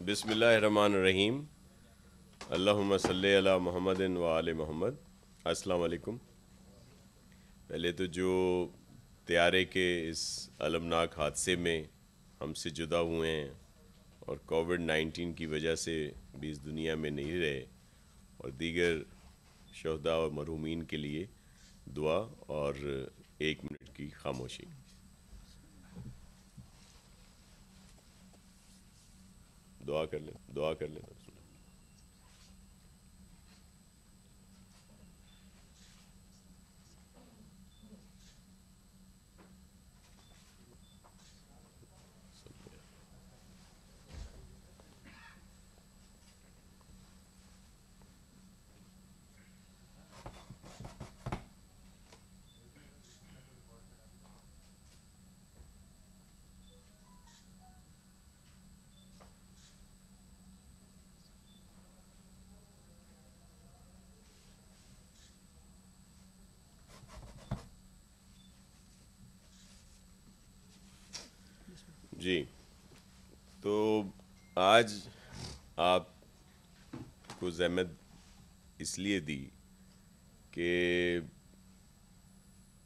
بسم اللہ الرحمن الرحیم۔ اللہم صلی علی محمد و آل محمد۔ السلام علیکم۔ پہلے تو جو طیارے کے اس المناک حادثے میں ہم سے جدا ہوئے ہیں اور کووڈ-19 کی وجہ سے بھی اس دنیا میں نہیں رہے، اور دیگر شہداء اور مرحومین کے لیے دعا اور 1 منٹ کی خاموشی۔ دعا کر لیں۔ جی، تو آج آپ کو زحمت اس لیے دی کہ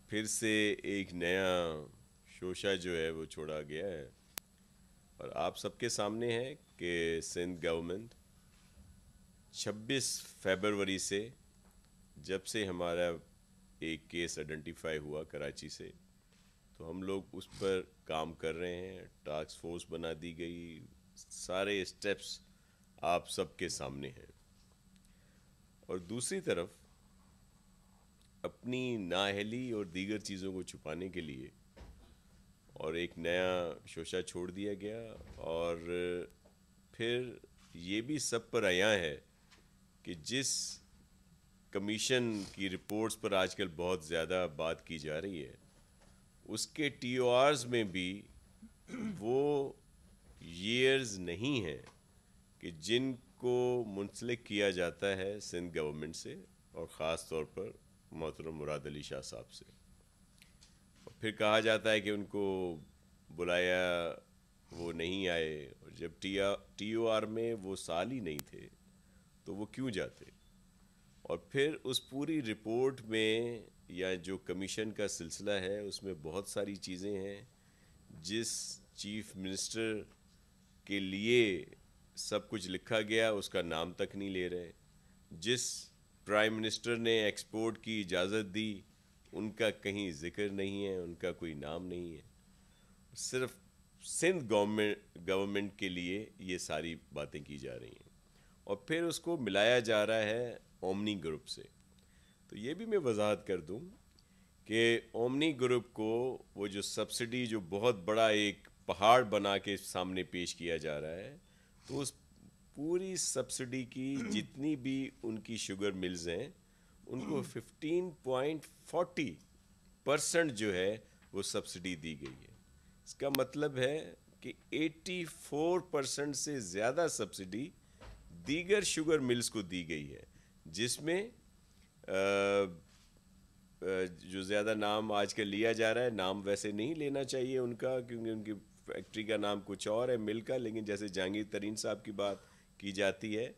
پھر سے ایک نیا شوشہ جو ہے وہ چھوڑا گیا ہے، اور آپ سب کے سامنے ہے کہ سندھ گورنمنٹ 26 فیبروری سے، جب سے ہمارا ایک کیس آئیڈینٹیفائی ہوا کراچی سے، تو ہم لوگ اس پر کام کر رہے ہیں، ٹاسک فورس بنا دی گئی، سارے اسٹیپس آپ سب کے سامنے ہیں۔ اور دوسری طرف اپنی نااہلی اور دیگر چیزوں کو چھپانے کے لیے اور ایک نیا شوشہ چھوڑ دیا گیا، اور پھر یہ بھی سب پر عیاں ہے کہ جس کمیشن کی رپورٹس پر آج کل بہت زیادہ بات کی جا رہی ہے، اس کے ٹی او آرز میں بھی وہ ایئرز نہیں ہیں کہ جن کو منسلک کیا جاتا ہے سندھ گورنمنٹ سے، اور خاص طور پر محترم مراد علی شاہ صاحب سے۔ اور پھر کہا جاتا ہے کہ ان کو بلایا، وہ نہیں آئے، اور جب ٹی او آر میں وہ سال ہی نہیں تھے تو وہ کیوں جاتے؟ اور پھر اس پوری رپورٹ میں یا جو کمیشن کا سلسلہ ہے اس میں بہت ساری چیزیں ہیں جس چیف منسٹر کے لیے سب کچھ لکھا گیا اس کا نام تک نہیں لے رہے، جس پرائم منسٹر نے ایکسپورٹ کی اجازت دی ان کا کہیں ذکر نہیں ہے، ان کا کوئی نام نہیں ہے، صرف سندھ گورنمنٹ کے لیے یہ ساری باتیں کی جا رہی ہیں، اور پھر اس کو ملایا جا رہا ہے اومنی گروپ سے۔ تو یہ بھی میں وضاحت کر دوں کہ اومنی گروپ کو وہ جو سبسڈی جو بہت بڑا ایک پہاڑ بنا کے سامنے پیش کیا جا رہا ہے، تو اس پوری سبسڈی کی جتنی بھی ان کی شوگر ملز ہیں ان کو 15.40% جو ہے وہ سبسڈی دی گئی ہے۔ اس کا مطلب ہے کہ 84% سے زیادہ سبسڈی دیگر شوگر ملز کو دی گئی ہے، جس میں جو زیادہ نام آج کل لیا جا رہا ہے، نام ویسے نہیں لینا چاہیے ان کا، کیونکہ ان کی فیکٹری کا نام کچھ اور ہے، مل کا، لیکن جیسے جہانگیر ترین صاحب کی بات کی جاتی ہے،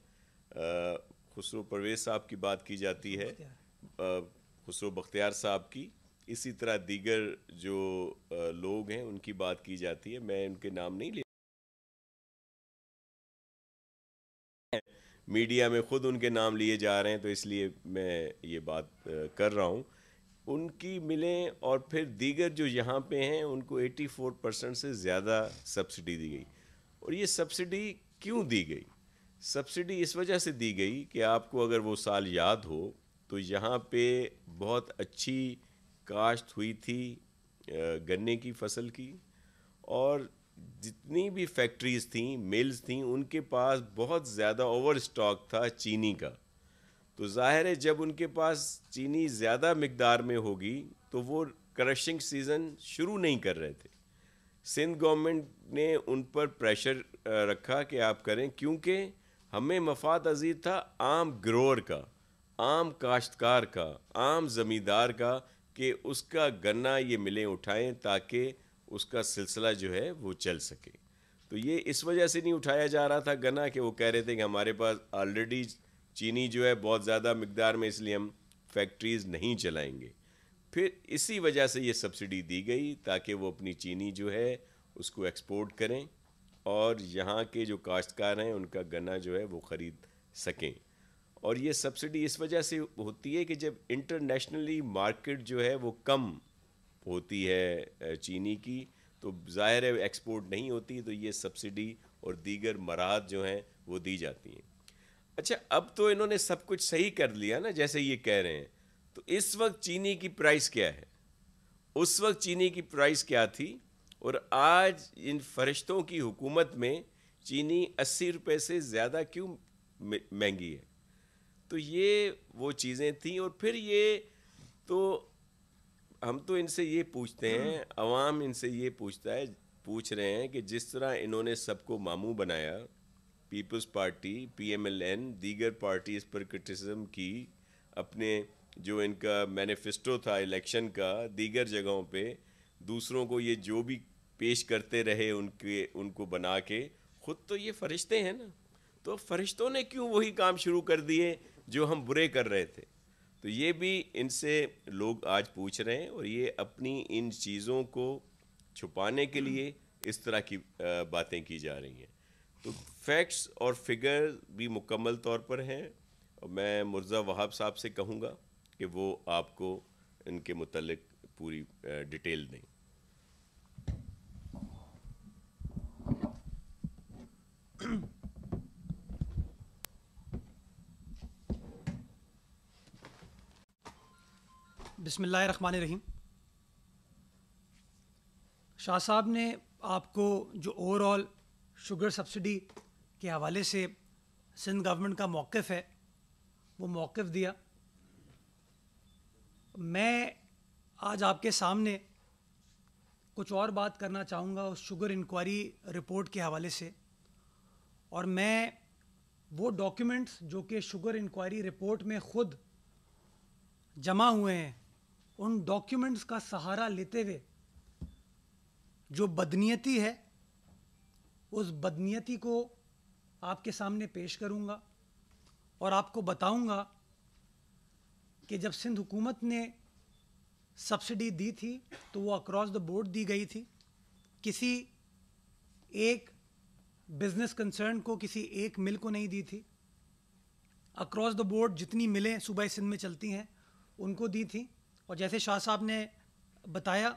خسرو پرویز صاحب کی بات کی جاتی ہے، خسرو بختیار صاحب کی، اسی طرح دیگر جو لوگ ہیں ان کی بات کی جاتی ہے، میں ان کے نام نہیں لے، میڈیا میں خود ان کے نام لیے جا رہے ہیں تو اس لیے میں یہ بات کر رہا ہوں۔ ان کی ملیں، اور پھر دیگر جو یہاں پہ ہیں ان کو 84% سے زیادہ سبسڈی دی گئی۔ اور یہ سبسڈی کیوں دی گئی؟ سبسڈی اس وجہ سے دی گئی کہ آپ کو اگر وہ سال یاد ہو تو یہاں پہ بہت اچھی کاشت ہوئی تھی گنے کی فصل کی، اور جتنی بھی فیکٹریز تھیں، ملز تھیں، ان کے پاس بہت زیادہ اوور اسٹاک تھا چینی کا۔ تو ظاہر ہے جب ان کے پاس چینی زیادہ مقدار میں ہوگی تو وہ کرشنگ سیزن شروع نہیں کر رہے تھے۔ سندھ گورنمنٹ نے ان پر پریشر رکھا کہ آپ کریں، کیونکہ ہمیں مفاد عزیز تھا عام گروور کا، عام کاشتکار کا، عام زمیندار کا، کہ اس کا گنا یہ ملیں اٹھائیں تاکہ اس کا سلسلہ جو ہے وہ چل سکے۔ تو یہ اس وجہ سے نہیں اٹھایا جا رہا تھا گنا کہ وہ کہہ رہے تھے کہ ہمارے پاس آلریڈی چینی جو ہے بہت زیادہ مقدار میں، اس لیے ہم فیکٹریز نہیں چلائیں گے. پھر اسی وجہ سے یہ سبسڈی دی گئی تاکہ وہ اپنی چینی جو ہے اس کو ایکسپورٹ کریں اور یہاں کے جو کاشتکار ہیں ان کا گنا جو ہے وہ خرید سکیں. اور یہ سبسڈی اس وجہ سے ہوتی ہے کہ جب انٹرنیشنلی مارکیٹ جو ہے وہ کم ہوتی ہے چینی کی، تو ظاہر ہے ایکسپورٹ نہیں ہوتی، تو یہ سبسڈی اور دیگر مراحت جو ہیں وہ دی جاتی ہیں. اچھا، اب تو انہوں نے سب کچھ صحیح کر لیا نا جیسے یہ کہہ رہے ہیں، تو اس وقت چینی کی پرائس کیا ہے؟ اس وقت چینی کی پرائس کیا تھی؟ اور آج ان فرشتوں کی حکومت میں چینی 80 روپے سے زیادہ کیوں مہنگی ہے؟ تو یہ وہ چیزیں تھیں. اور پھر یہ تو ہم تو ان سے یہ پوچھتے ہیں، عوام ان سے یہ پوچھ رہے ہیں کہ جس طرح انہوں نے سب کو ماموں بنایا، Peoples Party, P M L N, دیگر پارٹیز پر کرٹیسزم کی، اپنے جو ان کا مینیفیسٹو تھا الیکشن کا، دیگر جگہوں پہ دوسروں کو یہ جو بھی پیش کرتے رہے ان کو بنا کے، خود تو یہ فرشتے ہیں نا، تو فرشتوں نے کیوں وہی کام شروع کر دیے جو ہم برے کر رہے تھے؟ تو یہ بھی ان سے لوگ آج پوچھ رہے ہیں، اور یہ اپنی ان چیزوں کو چھپانے کے لیے اس طرح کی باتیں کی جا رہی ہیں. تو فیکٹس اور فگر بھی مکمل طور پر ہیں، اور میں مرزا وہاب صاحب سے کہوں گا کہ وہ آپ کو ان کے متعلق پوری ڈیٹیل دیں. بسم اللہ الرحمن الرحیم. شاہ صاحب نے آپ کو جو اوور آل شوگر سبسڈی کے حوالے سے سندھ گورنمنٹ کا موقف ہے وہ موقف دیا. میں آج آپ کے سامنے کچھ اور بات کرنا چاہوں گا اس شوگر انکوائری رپورٹ کے حوالے سے، اور میں وہ ڈاکیومنٹس جو کہ شوگر انکوائری رپورٹ میں خود جمع ہوئے ہیں، ان ڈاکیومنٹس کا سہارا لیتے ہوئے جو بدنیتی ہے اس بدنیتی کو آپ کے سامنے پیش کروں گا، اور آپ کو بتاؤں گا کہ جب سندھ حکومت نے سبسڈی دی تھی تو وہ اکراس دا بورڈ دی گئی تھی، کسی ایک بزنس کنسرن کو، کسی ایک مل کو نہیں دی تھی. اکراس دا بورڈ جتنی ملیں صوبہ سندھ میں چلتی ہیں ان کو دی تھی. اور جیسے شاہ صاحب نے بتایا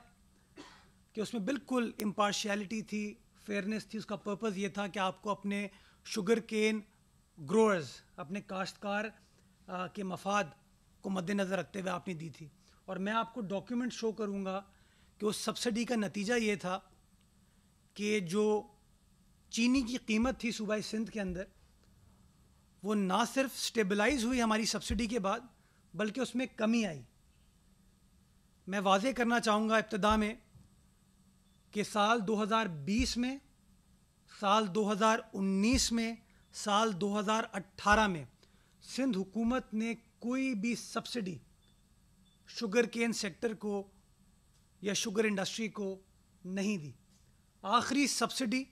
کہ اس میں بالکل امپارشیلٹی تھی، فیئرنیس تھی. اس کا پرپز یہ تھا کہ آپ کو اپنے شوگر کین گروئرز، اپنے کاشتکار کے مفاد کو مد نظر رکھتے ہوئے آپ نے دی تھی. اور میں آپ کو ڈاکیومنٹ شو کروں گا کہ اس سبسڈی کا نتیجہ یہ تھا کہ جو چینی کی قیمت تھی صوبہ سندھ کے اندر، وہ نہ صرف سٹیبلائز ہوئی ہماری سبسڈی کے بعد بلکہ اس میں کمی آئی. میں واضح کرنا چاہوں گا ابتدا میں کہ سال 2020 میں، سال 2019 میں، سال 2018 میں سندھ حکومت نے کوئی بھی سبسڈی شوگر کین سیکٹر کو یا شوگر انڈسٹری کو نہیں دی. آخری سبسڈی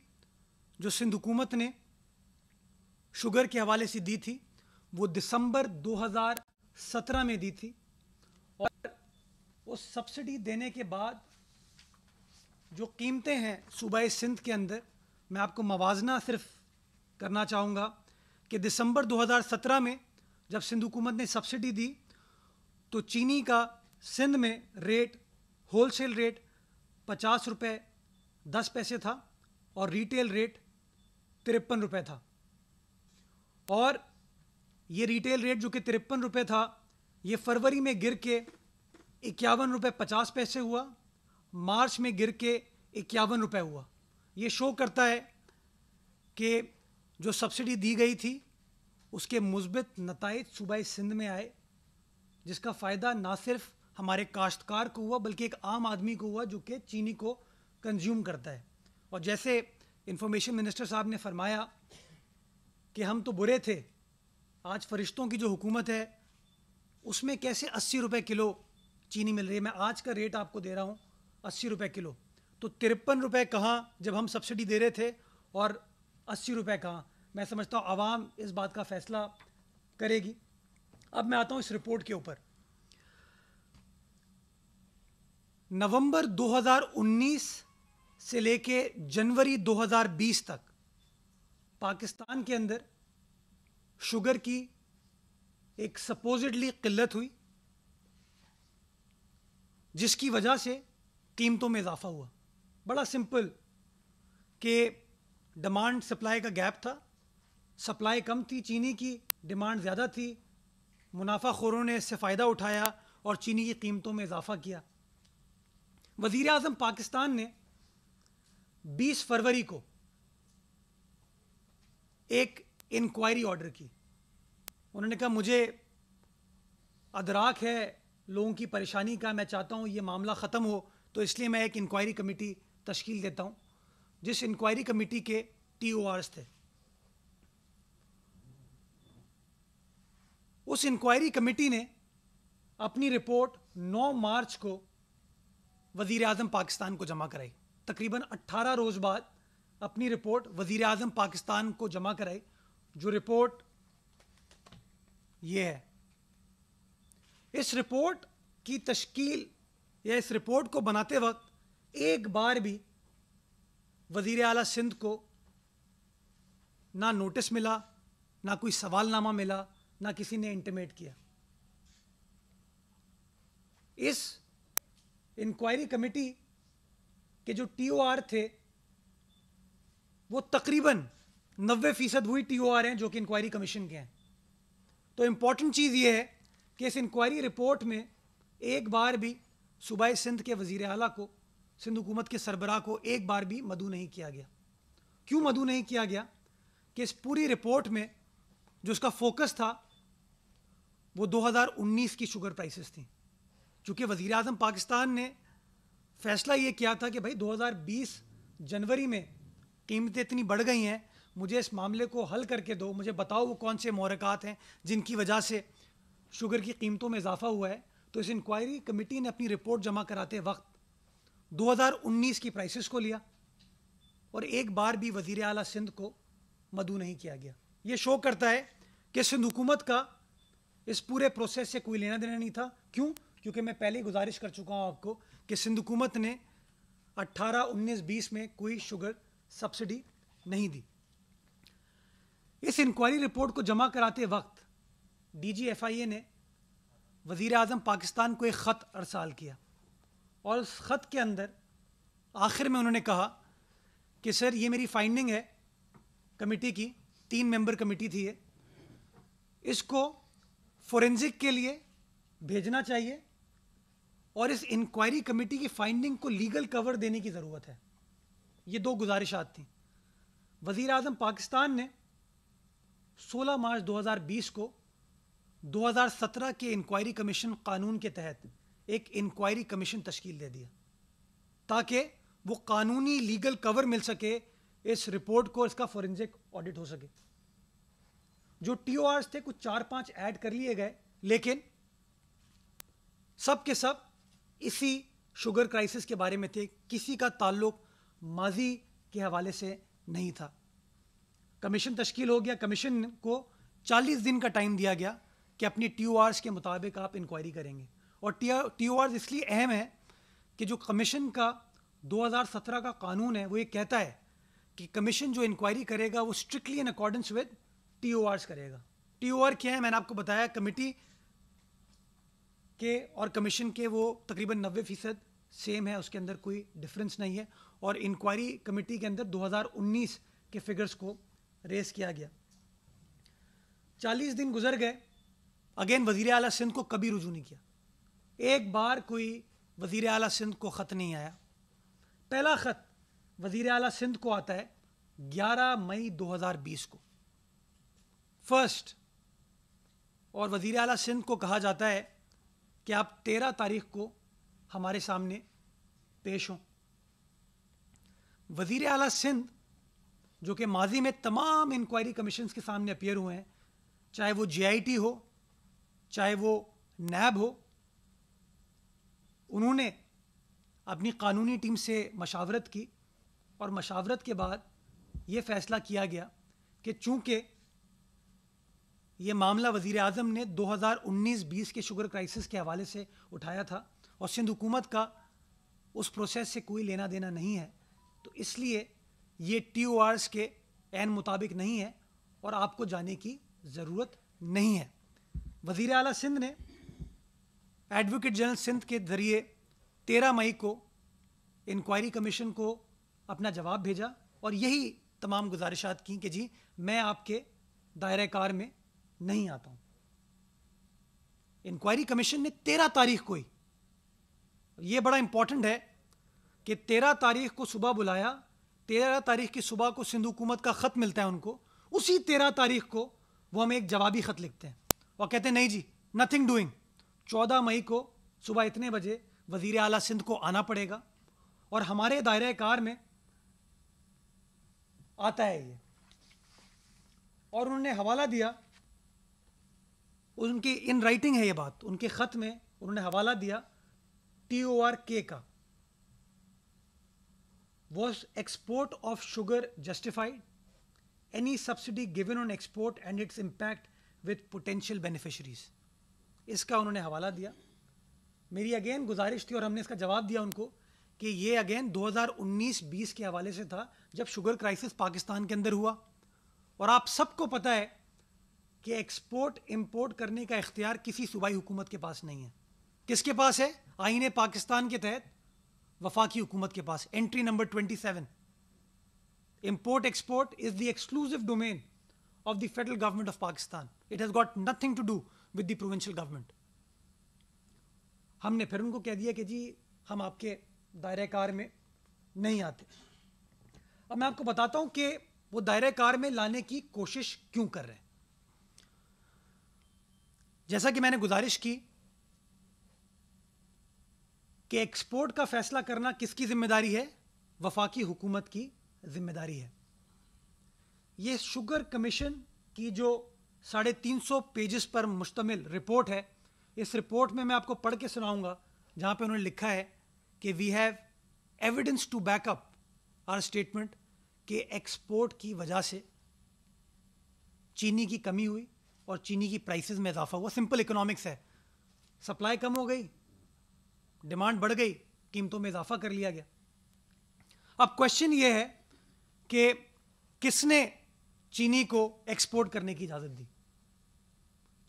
جو سندھ حکومت نے شوگر کے حوالے سے دی تھی وہ دسمبر 2017 میں دی تھی. اور اس سبسڈی دینے کے بعد جو قیمتیں ہیں صوبہ سندھ کے اندر، میں آپ کو موازنہ صرف کرنا چاہوں گا کہ دسمبر 2017 میں جب سندھ حکومت نے سبسڈی دی تو چینی کا سندھ میں ریٹ، ہول سیل ریٹ 50 روپے 10 پیسے تھا اور ریٹیل ریٹ 53 روپے تھا. اور یہ ریٹیل ریٹ جو کہ 53 روپے تھا یہ فروری میں گر کے 51 روپے 50 پیسے ہوا، مارچ میں گر کے 51 روپے ہوا. یہ شو کرتا ہے کہ جو سبسڈی دی گئی تھی اس کے مثبت نتائج صوبہ سندھ میں آئے، جس کا فائدہ نہ صرف ہمارے کاشتکار کو ہوا بلکہ ایک عام آدمی کو ہوا جو کہ چینی کو کنزیوم کرتا ہے. اور جیسے انفارمیشن منسٹر صاحب نے فرمایا کہ ہم تو برے تھے، آج فرشتوں کی جو حکومت ہے اس میں کیسے 80 روپے کلو چینی مل رہی ہے. میں آج کا ریٹ آپ کو دے رہا ہوں 80 روپے کلو. تو 53 روپے کہاں جب ہم سبسڈی دے رہے تھے اور 80 روپے کہاں. میں سمجھتا ہوں عوام اس بات کا فیصلہ کرے گی. اب میں آتا ہوں اس رپورٹ کے اوپر. نومبر 2019 سے لے کے جنوری 2020 تک پاکستان کے اندر شوگر کی ایک سپوزڈلی قلت ہوئی, جس کی وجہ سے قیمتوں میں اضافہ ہوا. بڑا سمپل کہ ڈیمانڈ سپلائی کا گیپ تھا, سپلائی کم تھی, چینی کی ڈیمانڈ زیادہ تھی, منافع خوروں نے اس سے فائدہ اٹھایا اور چینی کی قیمتوں میں اضافہ کیا. وزیر اعظم پاکستان نے 20 فروری کو ایک انکوائری آرڈر کی. انہوں نے کہا مجھے ادراک ہے لوگوں کی پریشانی کا, میں چاہتا ہوں یہ معاملہ ختم ہو, تو اس لیے میں ایک انکوائری کمیٹی تشکیل دیتا ہوں, جس انکوائری کمیٹی کے TORs تھے. اس انکوائری کمیٹی نے اپنی رپورٹ 9 مارچ کو وزیر اعظم پاکستان کو جمع کرائی. تقریباً 18 روز بعد اپنی رپورٹ وزیر اعظم پاکستان کو جمع کرائی, جو رپورٹ یہ ہے. اس رپورٹ کی تشکیل یا اس رپورٹ کو بناتے وقت ایک بار بھی وزیر اعلیٰ سندھ کو نہ نوٹس ملا, نہ کوئی سوال نامہ ملا, نہ کسی نے انٹیمیٹ کیا. اس انکوائری کمیٹی کے جو TOR تھے وہ تقریباً 90% وہی TOR ہیں جو کہ انکوائری کمیشن کے ہیں. تو امپورٹنٹ چیز یہ ہے کہ اس انکوائری رپورٹ میں ایک بار بھی صوبہ سندھ کے وزیر اعلیٰ کو, سندھ حکومت کے سربراہ کو ایک بار بھی مدعو نہیں کیا گیا. کیوں مدعو نہیں کیا گیا؟ کہ اس پوری رپورٹ میں جو اس کا فوکس تھا وہ 2019 کی شوگر پرائسز تھیں. چونکہ وزیر اعظم پاکستان نے فیصلہ یہ کیا تھا کہ بھائی 2020 جنوری میں قیمتیں اتنی بڑھ گئی ہیں, مجھے اس معاملے کو حل کر کے دو, مجھے بتاؤ وہ کون سے محرکات ہیں جن کی وجہ سے شوگر کی قیمتوں میں اضافہ ہوا ہے. تو اس انکوائری کمیٹی نے اپنی رپورٹ جمع کراتے وقت 2019 کی پرائسز کو لیا اور ایک بار بھی وزیر اعلیٰ سندھ کو مدعو نہیں کیا گیا. یہ شو کرتا ہے کہ سندھ حکومت کا اس پورے پروسیس سے کوئی لینا دینا نہیں تھا. کیوں؟ کیونکہ میں پہلے ہی گزارش کر چکا ہوں آپ کو کہ سندھ حکومت نے 18, 19, 20 میں کوئی شوگر سبسڈی نہیں دی. اس انکوائری رپورٹ کو جمع کراتے وقت DG FIA نے وزیر اعظم پاکستان کو ایک خط ارسال کیا, اور اس خط کے اندر آخر میں انہوں نے کہا کہ سر یہ میری فائنڈنگ ہے کمیٹی کی, 3 ممبر کمیٹی تھی یہ, اس کو فورینزک کے لیے بھیجنا چاہیے اور اس انکوائری کمیٹی کی فائنڈنگ کو لیگل کور دینے کی ضرورت ہے. یہ 2 گزارشات تھیں. وزیر اعظم پاکستان نے 16 مارچ 2020 کو 2017 کے انکوائری کمیشن قانون کے تحت ایک انکوائری کمیشن تشکیل دے دیا تاکہ وہ قانونی لیگل کور مل سکے اس رپورٹ کو, اس کا فورینزک آڈٹ ہو سکے. جو TORs تھے کچھ 4-5 ایڈ کر لیے گئے, لیکن سب کے سب اسی شوگر کرائسس کے بارے میں تھے, کسی کا تعلق ماضی کے حوالے سے نہیں تھا. کمیشن تشکیل ہو گیا, کمیشن کو 40 دن کا ٹائم دیا گیا کہ اپنی TORs کے مطابق آپ انکوائری کریں گے. اور TORs اس لیے اہم ہے کہ جو کمیشن کا 2017 کا قانون ہے وہ یہ کہتا ہے کہ کمیشن جو انکوائری کرے گا وہ strictly in accordance with TORs کرے گا. TOR کیا ہے؟ میں نے آپ کو بتایا, کمیٹی کے اور کمیشن کے وہ تقریباً 90% سیم ہے, اس کے اندر کوئی ڈفرینس نہیں ہے. اور انکوائری کمیٹی کے اندر 2019 کے فگرز کو ریز کیا گیا. 40 دن گزر گئے, اگین وزیر اعلیٰ سندھ کو کبھی رجوع نہیں کیا. ایک بار کوئی وزیر اعلیٰ سندھ کو خط نہیں آیا. پہلا خط وزیر اعلیٰ سندھ کو آتا ہے 11 مئی 2020 کو فرسٹ, اور وزیر اعلیٰ سندھ کو کہا جاتا ہے کہ آپ 13 تاریخ کو ہمارے سامنے پیش ہوں. وزیر اعلیٰ سندھ جو کہ ماضی میں تمام انکوائری کمیشنز کے سامنے اپیئر ہوئے ہیں, چاہے وہ JIT ہو, چاہے وہ NAB ہو, انہوں نے اپنی قانونی ٹیم سے مشاورت کی اور مشاورت کے بعد یہ فیصلہ کیا گیا کہ چونکہ یہ معاملہ وزیر اعظم نے 2019-20 کے شوگر کرائسس کے حوالے سے اٹھایا تھا اور سندھ حکومت کا اس پروسیس سے کوئی لینا دینا نہیں ہے، تو اس لیے یہ ٹی او آرز کے عین مطابق نہیں ہے اور آپ کو جانے کی ضرورت نہیں ہے۔ وزیر اعلیٰ سندھ نے ایڈوکیٹ جنرل سندھ کے ذریعے 13 مئی کو انکوائری کمیشن کو اپنا جواب بھیجا اور یہی تمام گزارشات کی کہ جی میں آپ کے دائرہ کار میں نہیں آتا ہوں۔ انکوائری کمیشن نے 13 تاریخ کو ہی، یہ بڑا امپورٹنٹ ہے کہ 13 تاریخ کو صبح بلایا، 13 تاریخ کی صبح کو سندھ حکومت کا خط ملتا ہے ان کو، اسی 13 تاریخ کو وہ ہمیں ایک جوابی خط لکھتے ہیں اور کہتے ہیں نہیں جی نتھنگ ڈوئنگ۔ 14 مئی کو صبح اتنے بجے وزیر اعلیٰ سندھ کو آنا پڑے گا اور ہمارے دائرہ کار میں آتا ہے یہ، اور انہوں نے حوالہ دیا، ان کی ان رائٹنگ ہے یہ بات، ان کے خط میں انہوں نے حوالہ دیا ٹی او آر کے کا۔ Was export of sugar justified? Any subsidy given on export and its impact with potential beneficiaries؟ اس کا انہوں نے حوالہ دیا۔ میری اگین گزارش تھی اور ہم نے اس کا جواب دیا ان کو کہ یہ اگین 2019-20 کے حوالے سے تھا جب شوگر کرائسس پاکستان کے اندر ہوا، اور آپ سب کو پتہ ہے کہ ایکسپورٹ امپورٹ کرنے کا اختیار کسی صوبائی حکومت کے پاس نہیں ہے۔ کس کے پاس ہے؟ آئین پاکستان کے تحت وفاقی حکومت کے پاس، entry number 27۔ Import export is the exclusive domain of the federal government of Pakistan, it has got nothing to do with the provincial government. ہم نے پھر ان کو کہہ دیا کہ جی ہم آپ کے دائرہ کار میں نہیں آتے۔ اب میں آپ کو بتاتا ہوں کہ وہ دائرہ کار میں لانے کی کوشش کیوں کر رہے ہیں۔ جیسا کہ میں نے گزارش کی کہ ایکسپورٹ کا فیصلہ کرنا کس کی ذمہ داری ہے؟ وفاقی حکومت کی ذمہ داری ہے۔ یہ شوگر کمیشن کی جو 350 پیجز پر مشتمل رپورٹ ہے، اس رپورٹ میں آپ کو پڑھ کے سناؤں گا جہاں پہ انہوں نے لکھا ہے کہ we have evidence to back up our statement کہ ایکسپورٹ کی وجہ سے چینی کی کمی ہوئی اور چینی کی پرائسز میں اضافہ ہوا۔ سمپل اکنامکس ہے، سپلائی کم ہو گئی، ڈیمانڈ بڑھ گئی، قیمتوں میں اضافہ کر لیا گیا۔ اب کوشچن یہ ہے کہ کس نے چینی کو ایکسپورٹ کرنے کی اجازت دی؟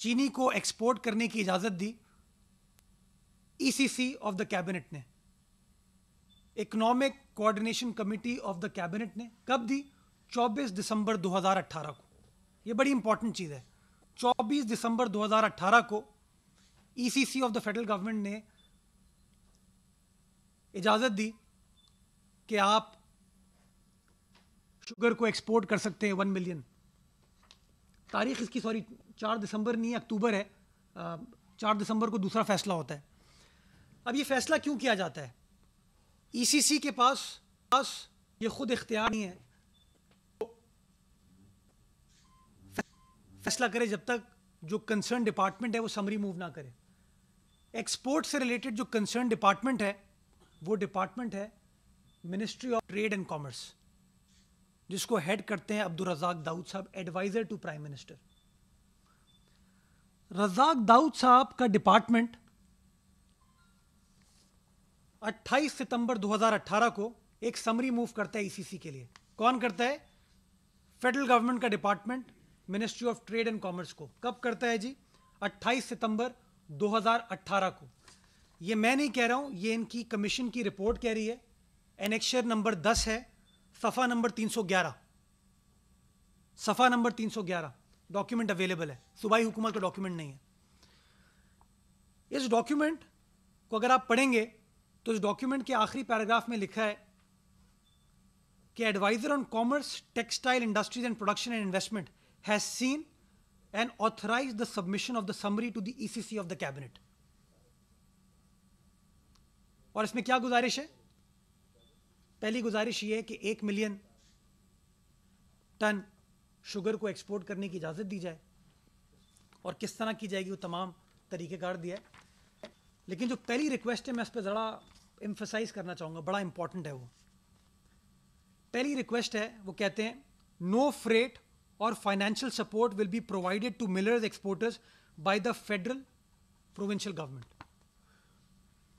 چینی کو ایکسپورٹ کرنے کی اجازت دی E C C of the cabinet نے، economic coordination committee of the cabinet نے۔ کب دی؟ 24 دسمبر 2018 کو۔ یہ بڑی امپورٹنٹ چیز ہے۔ 24 دسمبر 2018 کو ای C C of the federal government نے اجازت دی کہ آپ شوگر کو ایکسپورٹ کر سکتے ہیں 1 ملین۔ تاریخ اس کی 4 دسمبر نہیں ہے، اکتوبر ہے۔ 4 دسمبر کو دوسرا فیصلہ ہوتا ہے۔ اب یہ فیصلہ کیوں کیا جاتا ہے؟ ای سی سی کے پاس یہ خود اختیار نہیں ہے فیصلہ کرے جب تک جو کنسرن ڈپارٹمنٹ ہے وہ سمری موو نہ کرے۔ ایکسپورٹ سے ریلیٹڈ جو کنسرن ڈپارٹمنٹ ہے وہ ڈپارٹمنٹ ہے ministry of trade and commerce, جس کو ہیڈ کرتے ہیں عبدالرزاق داؤد صاحب، adviser to prime minister. Razak Dawood صاحب کا ڈپارٹمنٹ 28 ستمبر 2018 کو ایک سمری موو کرتا ہے ای سی سی کے لیے۔ کون کرتا ہے؟ فیڈرل گورنمنٹ کا department ministry of trade and commerce کو۔ کب کرتا ہے جی؟ 28 ستمبر 2018 کو۔ یہ میں نہیں کہہ رہا ہوں، یہ ان کی کمیشن کی رپورٹ کہہ رہی ہے۔ اینیکشر نمبر 10 ہے، صفحہ نمبر 311، صفحہ نمبر 311 ڈاکیومنٹ اویلیبل ہے، صوبائی حکومت کا ڈاکیومنٹ نہیں ہے۔ اس ڈاکیومنٹ کو اگر آپ پڑھیں گے تو اس ڈاکیومنٹ کے آخری پیراگراف میں لکھا ہے کہ adviser on commerce textile industries and production and investment has seen and authorised the submission of the summary to the E C C of the cabinet. اور اس میں کیا گزارش ہے؟ پہلی گزارش یہ ہے کہ 1 ملین ٹن شوگر کو ایکسپورٹ کرنے کی اجازت دی جائے، اور کس طرح کی جائے گی وہ تمام طریقہ کار دیا ہے۔ لیکن جو پہلی ریکویسٹ ہے میں اس پہ ذرا ایمفسائز کرنا چاہوں گا، بڑا امپورٹنٹ ہے وہ۔ پہلی ریکویسٹ ہے، وہ کہتے ہیں no freight or financial support will be provided to millers exporters by the federal provincial government.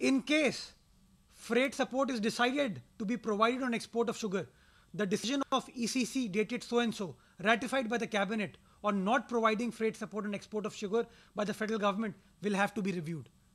in case freight support is decided to be provided on export of sugar, the decision of ECC dated so and so, ratified by the cabinet, on not providing freight support on export of sugar by the federal government will have to be reviewed.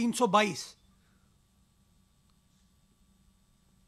322,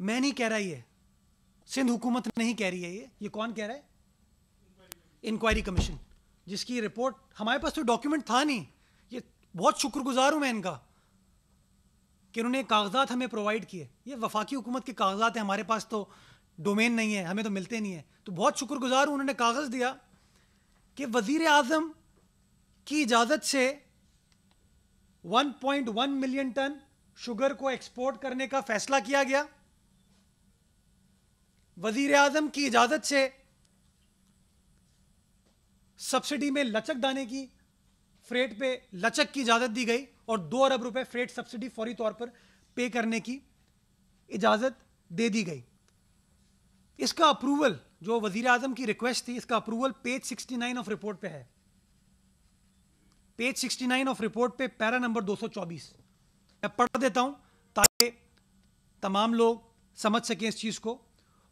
میں نہیں کہہ رہا یہ, سندھ حکومت نہیں کہہ رہی ہے, یہ کون کہہ رہا ہے؟ انکوائری کمیشن, جس کی رپورٹ ہمارے پاس تو ڈاکیومنٹ تھا نہیں. یہ بہت شکر گزار ہوں میں ان کا کہ انہوں نے کاغذات ہمیں پرووائڈ کیے. یہ وفاقی حکومت کے کاغذات ہیں, ہمارے پاس تو ڈومین نہیں ہے, ہمیں تو ملتے نہیں ہیں. تو بہت شکر گزار ہوں انہوں نے کاغذ دیا کہ وزیر اعظم کی اجازت سے 1.1 ملین ٹن شوگر کو ایکسپورٹ کرنے کا فیصلہ کیا گیا. وزیر اعظم کی اجازت سے سبسڈی میں لچک دانے کی, فریٹ پہ لچک کی اجازت دی گئی اور 2 ارب روپے فریٹ سبسڈی فوری طور پر پے کرنے کی اجازت دے دی گئی. اس کا اپروول جو وزیر اعظم کی ریکویسٹ تھی, اس کا اپروول پیج 69 آف رپورٹ پہ ہے. پیج 69 آف رپورٹ پہ پیرا نمبر 224 میں پڑھ دیتا ہوں تاکہ تمام لوگ سمجھ سکیں اس چیز کو.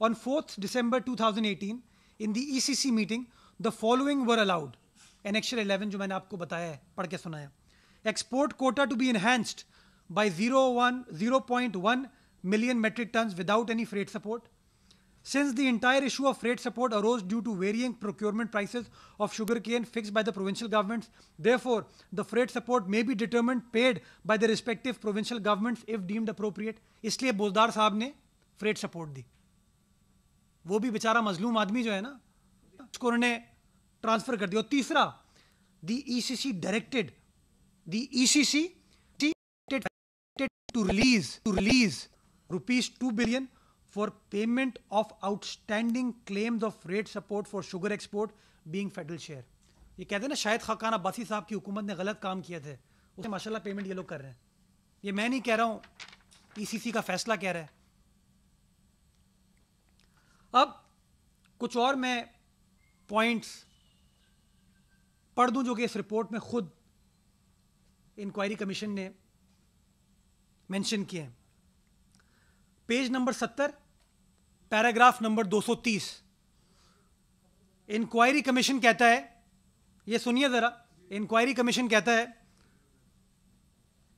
On 4th December 2018 in the ECC meeting the following were allowed. Annexure 11 جو میں نے آپ کو بتایا ہے, پڑھ کے سنایا. Export quota to be enhanced by 0.1 million metric tons without any freight support. Since the entire issue of freight support arose due to varying procurement prices of sugarcane fixed by the provincial governments, therefore, the freight support may be determined paid by the respective provincial governments if deemed appropriate. اس لیے بوزدار صاحب نے freight support دی. وہ بھی بیچارہ مظلوم آدمی جو ہے نا, اس کو انہوں نے ٹرانسفر کر دیا. اور تیسرا, دی E C C directed to release rupees 2 billion for payment of outstanding claims of freight support for sugar export being federal share. یہ کہتے ہیں نا شاید خاقان عباسی صاحب کی حکومت نے غلط کام کیا تھے, اسے ماشاء اللہ پیمنٹ یہ لوگ کر رہے ہیں. یہ میں نہیں کہہ رہا ہوں, ای سی سی کا فیصلہ کہہ رہا ہے. اب کچھ اور میں پوائنٹس پڑھ دوں جو کہ اس رپورٹ میں خود انکوائری کمیشن نے مینشن کیے ہیں. Page number 70 paragraph number 230 inquiry commission کہتا ہے, یہ سنیے ذرا, انکوائری کمیشن کہتا ہے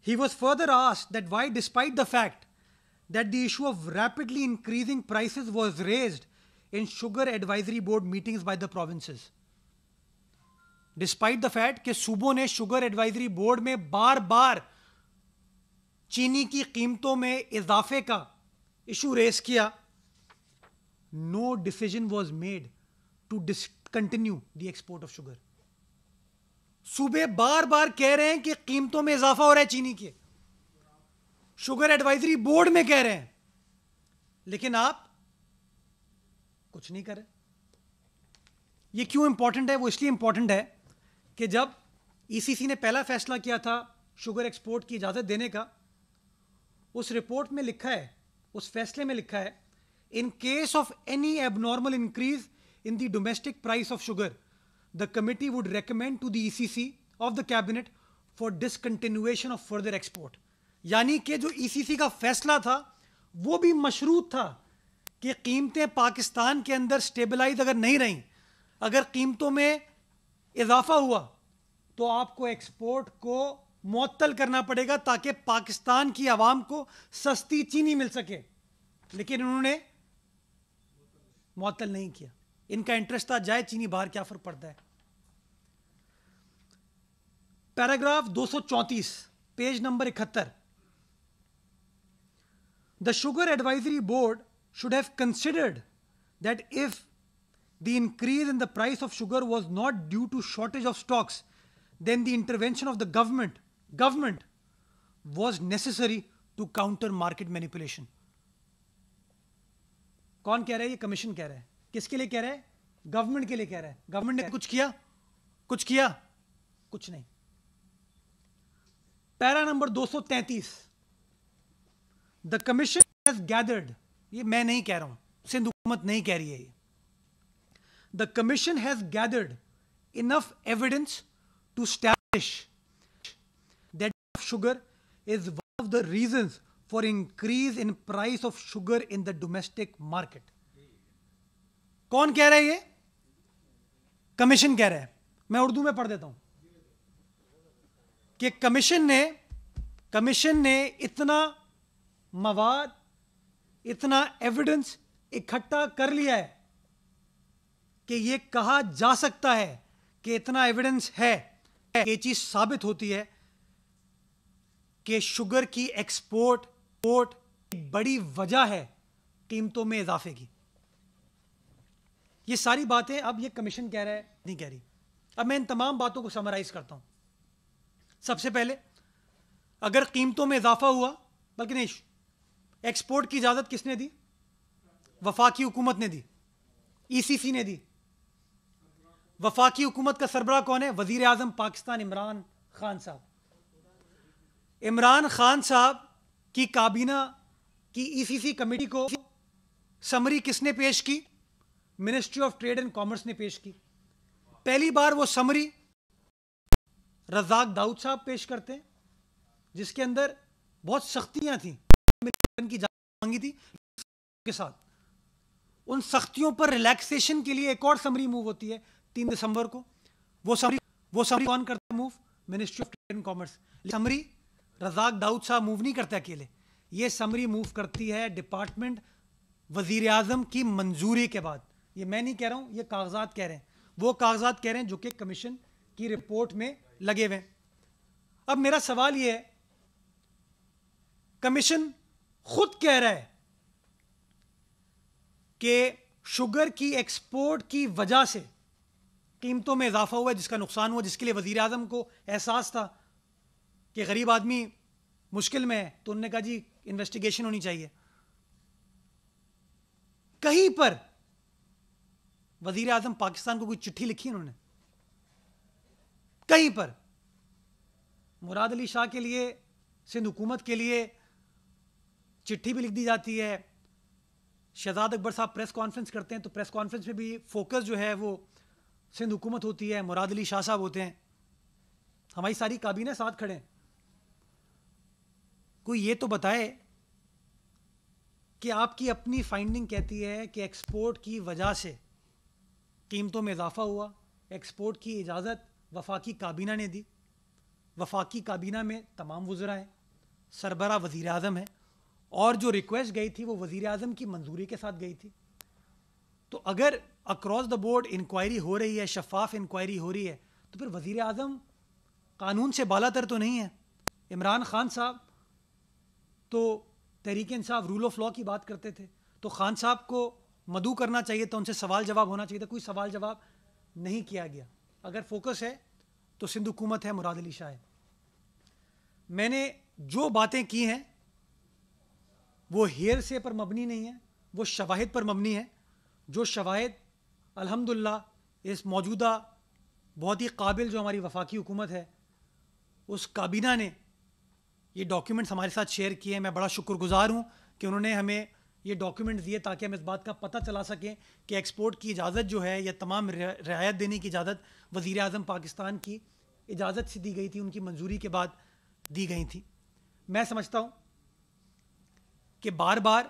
he was further asked that why despite the fact that the issue of rapidly increasing prices was raised in sugar advisory board meetings by the provinces. Despite the fact کہ صوبوں نے sugar advisory board میں بار بار چینی کی قیمتوں میں اضافے کا ایشو ریز کیا, no decision was made to discontinue the export of sugar. صوبے بار بار کہہ رہے ہیں کہ قیمتوں میں اضافہ ہو رہا ہے چینی کے, شوگر ایڈوائزری بورڈ میں کہہ رہے ہیں, لیکن آپ کچھ نہیں کرے. یہ کیوں امپورٹنٹ ہے؟ وہ اس لیے امپورٹنٹ ہے کہ جب ای سی سی نے پہلا فیصلہ کیا تھا شوگر ایکسپورٹ کی اجازت دینے کا, اس رپورٹ میں لکھا ہے, اس فیصلے میں لکھا ہے, in case of any abnormal increase in the domestic price of sugar the committee would recommend to the ECC of the cabinet for discontinuation of further export. یعنی کہ جو ای سی سی کا فیصلہ تھا وہ بھی مشروط تھا کہ قیمتیں پاکستان کے اندر سٹیبلائز اگر نہیں رہیں, اگر قیمتوں میں اضافہ ہوا تو آپ کو ایکسپورٹ کو معطل کرنا پڑے گا تاکہ پاکستان کی عوام کو سستی چینی مل سکے. لیکن انہوں نے معطل نہیں کیا. ان کا انٹرسٹ تھا جائے چینی باہر, کیا فرق پڑتا ہے. Paragraph 234 page number 71 The Sugar Advisory Board should have considered that if the increase in the price of sugar was not due to shortage of stocks, then the intervention of the government was necessary to counter market manipulation. کون کہہ رہا ہے؟ یہ commission کہہ رہا ہے. کس کے لیے کہہ رہا ہے؟ گورنمنٹ کے لیے کہہ رہا ہے. گورنمنٹ نے کچھ کیا کچھ نہیں. پیرا number 233 the commission has gathered, یہ میں نہیں کہہ رہا ہوں, سندھ حکومت نہیں کہہ رہی ہے, یہ the commission has gathered enough evidence to establish that sugar is one of the reasons for increase in price of sugar in the domestic market. کون کہہ رہا ہے؟ یہ کمیشن کہہ رہا ہے. میں اردو میں پڑھ دیتا ہوں کہ کمیشن نے اتنا مواد اتنا ایویڈنس اکٹھا کر لیا ہے کہ یہ کہا جا سکتا ہے کہ اتنا ایویڈنس ہے کہ یہ چیز ثابت ہوتی ہے کہ شوگر کی ایکسپورٹ ایک بڑی وجہ ہے قیمتوں میں اضافے کی. یہ ساری باتیں اب یہ کمیشن کہہ رہا ہے, نہیں کہہ رہی. اب میں ان تمام باتوں کو سمرائز کرتا ہوں. سب سے پہلے, اگر قیمتوں میں اضافہ ہوا, بلکہ نہیں, ایکسپورٹ کی اجازت کس نے دی؟ وفاقی حکومت نے دی, ای سی سی نے دی. وفاقی حکومت کا سربراہ کون ہے؟ وزیر اعظم پاکستان عمران خان صاحب. عمران خان صاحب کی کابینہ کی ای سی سی کمیٹی کو سمری کس نے پیش کی؟ Ministry of trade and commerce نے پیش کی. پہلی بار وہ سمری رزاق داؤد صاحب پیش کرتے ہیں, جس کے اندر بہت سختیاں تھیں کی مانگی تھی کے ساتھ. ان سختیوں پر ریلیکسیشن کے لیے ایک اور سمری موو ہوتی ہے 3 دسمبر کو. وہ سمری کون کرتا ہے move? Ministry of trade and commerce. Summary Razzaq Dawood صاحب موو نہیں کرتے اکیلے, یہ سمری موو کرتی ہے ڈپارٹمنٹ وزیر اعظم کی منظوری کے بعد. یہ میں نہیں کہہ رہا ہوں, یہ کاغذات کہہ رہے ہیں, وہ کاغذات کہہ رہے ہیں جو کہ کمیشن کی رپورٹ میں لگے ہوئے ہیں. اب میرا سوال یہ ہے, کمیشن خود کہہ رہا ہے کہ شوگر کی ایکسپورٹ کی وجہ سے قیمتوں میں اضافہ ہوا ہے, جس کا نقصان ہوا, جس کے لیے وزیر اعظم کو احساس تھا کہ غریب آدمی مشکل میں ہے, تو انہوں نے کہا جی انویسٹیگیشن ہونی چاہیے. کہیں پر وزیر اعظم پاکستان کو کوئی چٹھی لکھی انہوں نے؟ کہیں پر مراد علی شاہ کے لیے, سندھ حکومت کے لیے چٹھی بھی لکھ دی جاتی ہے. شہزاد اکبر صاحب پریس کانفرنس کرتے ہیں تو پریس کانفرنس میں بھی فوکس جو ہے وہ سندھ حکومت ہوتی ہے, مراد علی شاہ صاحب ہوتے ہیں, ہماری ساری کابینہ ساتھ کھڑے ہیں. کوئی یہ تو بتائے کہ آپ کی اپنی فائنڈنگ کہتی ہے کہ ایکسپورٹ کی وجہ سے قیمتوں میں اضافہ ہوا, ایکسپورٹ کی اجازت وفاقی کابینہ نے دی, وفاقی کابینہ میں تمام وزراء ہیں, سربراہ وزیر اعظم ہے, اور جو ریکویسٹ گئی تھی وہ وزیر اعظم کی منظوری کے ساتھ گئی تھی. تو اگر اکراس دا بورڈ انکوائری ہو رہی ہے, شفاف انکوائری ہو رہی ہے, تو پھر وزیر اعظم قانون سے بالا تر تو نہیں ہے. عمران خان صاحب تو Tehreek Insaf role of law کی بات کرتے تھے, تو خان صاحب کو مدعو کرنا چاہیے تھا, ان سے سوال جواب ہونا چاہیے تھا. کوئی سوال جواب نہیں کیا گیا. اگر فوکس ہے تو سندھ حکومت ہے, مراد علی شاہ ہے. میں نے جو باتیں کی ہیں وہ ہیئرسے پر مبنی نہیں ہیں, وہ شواہد پر مبنی ہیں. جو شواہد الحمدللہ اس موجودہ بہت ہی قابل جو ہماری وفاقی حکومت ہے, اس کابینہ نے یہ ڈاکیومنٹس ہمارے ساتھ شیئر کیے ہیں. میں بڑا شکر گزار ہوں کہ انہوں نے ہمیں یہ ڈاکیومنٹس دیے تاکہ ہم اس بات کا پتہ چلا سکیں کہ ایکسپورٹ کی اجازت جو ہے, یا تمام رعایت دینے کی اجازت وزیر اعظم پاکستان کی اجازت سے دی گئی تھی, ان کی منظوری کے بعد دی گئی تھی. میں سمجھتا ہوں کہ بار بار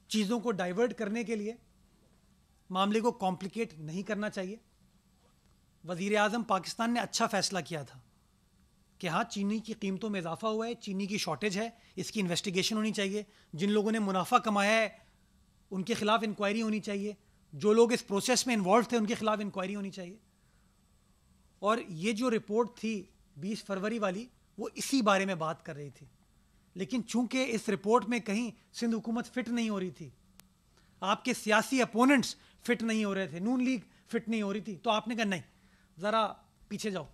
چیزوں کو ڈائیورٹ کرنے کے لیے معاملے کو کمپلیکیٹ نہیں کرنا چاہیے. وزیر اعظم پاکستان نے اچھا فیصلہ کیا تھا کہ ہاں چینی کی قیمتوں میں اضافہ ہوا ہے, چینی کی شارٹیج ہے, اس کی انویسٹیگیشن ہونی چاہیے. جن لوگوں نے منافع کمایا ہے ان کے خلاف انکوائری ہونی چاہیے, جو لوگ اس پروسیس میں انوالو تھے ان کے خلاف انکوائری ہونی چاہیے. اور یہ جو رپورٹ تھی 20 فروری والی, وہ اسی بارے میں بات کر رہی تھی. لیکن چونکہ اس رپورٹ میں کہیں سندھ حکومت فٹ نہیں ہو رہی تھی, آپ کے سیاسی اپوننٹس فٹ نہیں ہو رہے تھے, نون لیگ فٹ نہیں ہو رہی تھی, تو آپ نے کہا نہیں ذرا پیچھے جاؤ.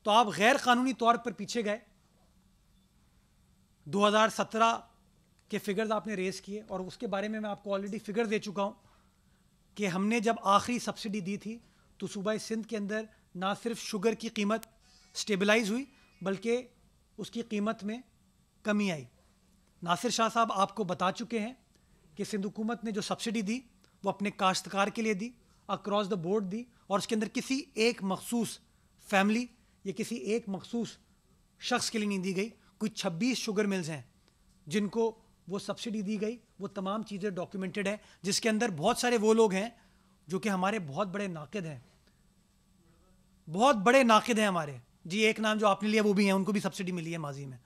تو آپ غیر قانونی طور پر پیچھے گئے. 2017 کے فگرز آپ نے ریز کیے, اور اس کے بارے میں آپ کو آلریڈی فگر دے چکا ہوں کہ ہم نے جب آخری سبسڈی دی تھی تو صوبہ سندھ کے اندر نہ صرف شوگر کی قیمت سٹیبلائز ہوئی بلکہ اس کی قیمت میں کمی آئی. ناصر شاہ صاحب آپ کو بتا چکے ہیں کہ سندھ حکومت نے جو سبسڈی دی وہ اپنے کاشتکار کے لیے دی, اکراس دا بورڈ دی, اور اس کے اندر کسی ایک مخصوص فیملی یا کسی ایک مخصوص شخص کے لیے نہیں دی گئی. کوئی 26 شوگر ملز ہیں جن کو وہ سبسڈی دی گئی. وہ تمام چیزیں ڈاکیومنٹڈ ہیں, جس کے اندر بہت سارے وہ لوگ ہیں جو کہ ہمارے بہت بڑے ناقد ہیں, بہت بڑے ناقد ہیں ہمارے. جی ایک نام جو آپ نے لیا وہ بھی ہیں, ان کو بھی سبسڈی ملی ہے ماضی میں.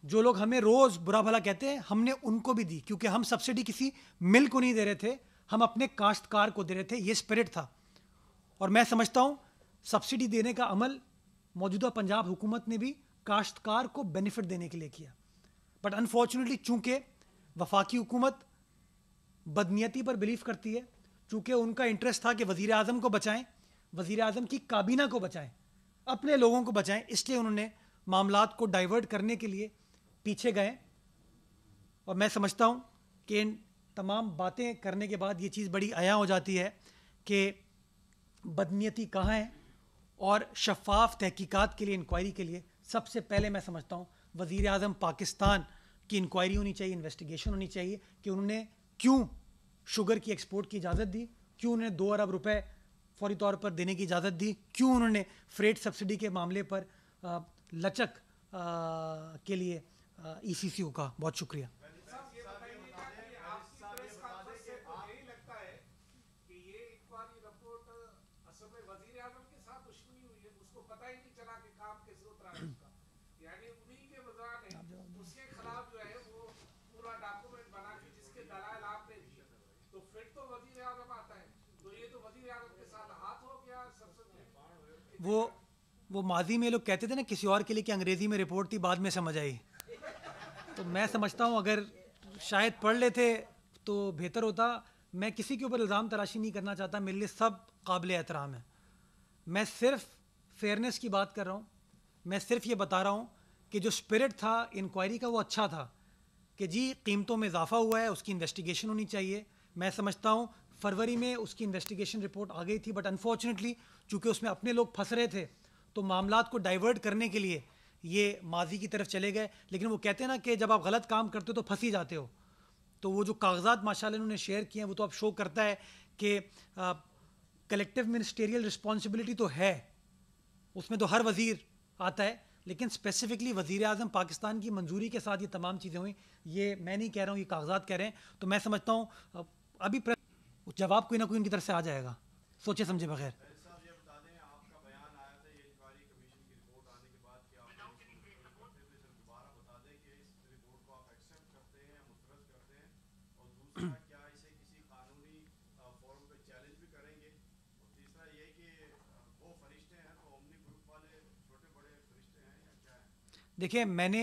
جو لوگ ہمیں روز برا بھلا کہتے ہیں ہم نے ان کو بھی دی, کیونکہ ہم سبسڈی کسی مل کو نہیں دے رہے تھے, ہم اپنے کاشتکار کو دے رہے تھے. یہ اسپرٹ تھا. اور میں سمجھتا ہوں سبسڈی دینے کا عمل موجودہ پنجاب حکومت نے بھی کاشتکار کو بینیفٹ دینے کے لیے کیا. بٹ انفارچونیٹلی چونکہ وفاقی حکومت بدنیتی پر بلیف کرتی ہے, چونکہ ان کا انٹرسٹ تھا کہ وزیر اعظم کو بچائیں, وزیر اعظم کی کابینہ کو بچائیں, اپنے لوگوں کو بچائیں, اس لیے انہوں نے معاملات کو ڈائیورٹ کرنے کے لیے پیچھے گئے. اور میں سمجھتا ہوں کہ ان تمام باتیں کرنے کے بعد یہ چیز بڑی عیاں ہو جاتی ہے کہ بدنیتی کہاں ہے, اور شفاف تحقیقات کے لیے, انکوائری کے لیے سب سے پہلے میں سمجھتا ہوں وزیر اعظم پاکستان کی انکوائری ہونی چاہیے, انویسٹیگیشن ہونی چاہیے کہ انہوں نے کیوں شوگر کی ایکسپورٹ کی اجازت دی, کیوں انہوں نے 2 ارب روپے فوری طور پر دینے کی اجازت دی, کیوں انہوں نے فریٹ سبسڈی کے معاملے پر لچک کے لیے ای سی سی کو کہا. بہت شکریہ. وہ ماضی میں لوگ کہتے تھے نا کسی اور کے لیے کہ انگریزی میں رپورٹ تھی بعد میں سمجھ آئی, تو میں سمجھتا ہوں اگر شاید پڑھ لیتے تو بہتر ہوتا. میں کسی کے اوپر الزام تراشی نہیں کرنا چاہتا, میرے لیے سب قابل احترام ہے. میں صرف فیئرنیس کی بات کر رہا ہوں. میں صرف یہ بتا رہا ہوں کہ جو اسپرٹ تھا انکوائری کا وہ اچھا تھا کہ جی قیمتوں میں اضافہ ہوا ہے, اس کی انویسٹیگیشن ہونی چاہیے. میں سمجھتا ہوں فروری میں اس کی انویسٹیگیشن رپورٹ آ گئی تھی, بٹ انفارچونیٹلی چونکہ اس میں اپنے لوگ پھنس رہے تھے تو معاملات کو ڈائیورٹ کرنے کے لیے یہ ماضی کی طرف چلے گئے. لیکن وہ کہتے ہیں نا کہ جب آپ غلط کام کرتے ہو تو پھنس ہی جاتے ہو. تو وہ جو کاغذات ماشاءاللہ انہوں نے شیئر کیے ہیں وہ تو اب شو کرتا ہے کہ کلیکٹیو منسٹیریل رسپانسبلٹی تو ہے, اس میں تو ہر وزیر آتا ہے, لیکن اسپیسیفکلی وزیر اعظم پاکستان کی منظوری کے ساتھ یہ تمام چیزیں ہوئیں. یہ میں نہیں کہہ رہا ہوں, یہ کاغذات کہہ رہے ہیں. تو میں سمجھتا ہوں ابھی جواب کوئی نہ کوئی ان کی طرف سے آ جائے گا سوچے سمجھے بغیر. دیکھیں میں نے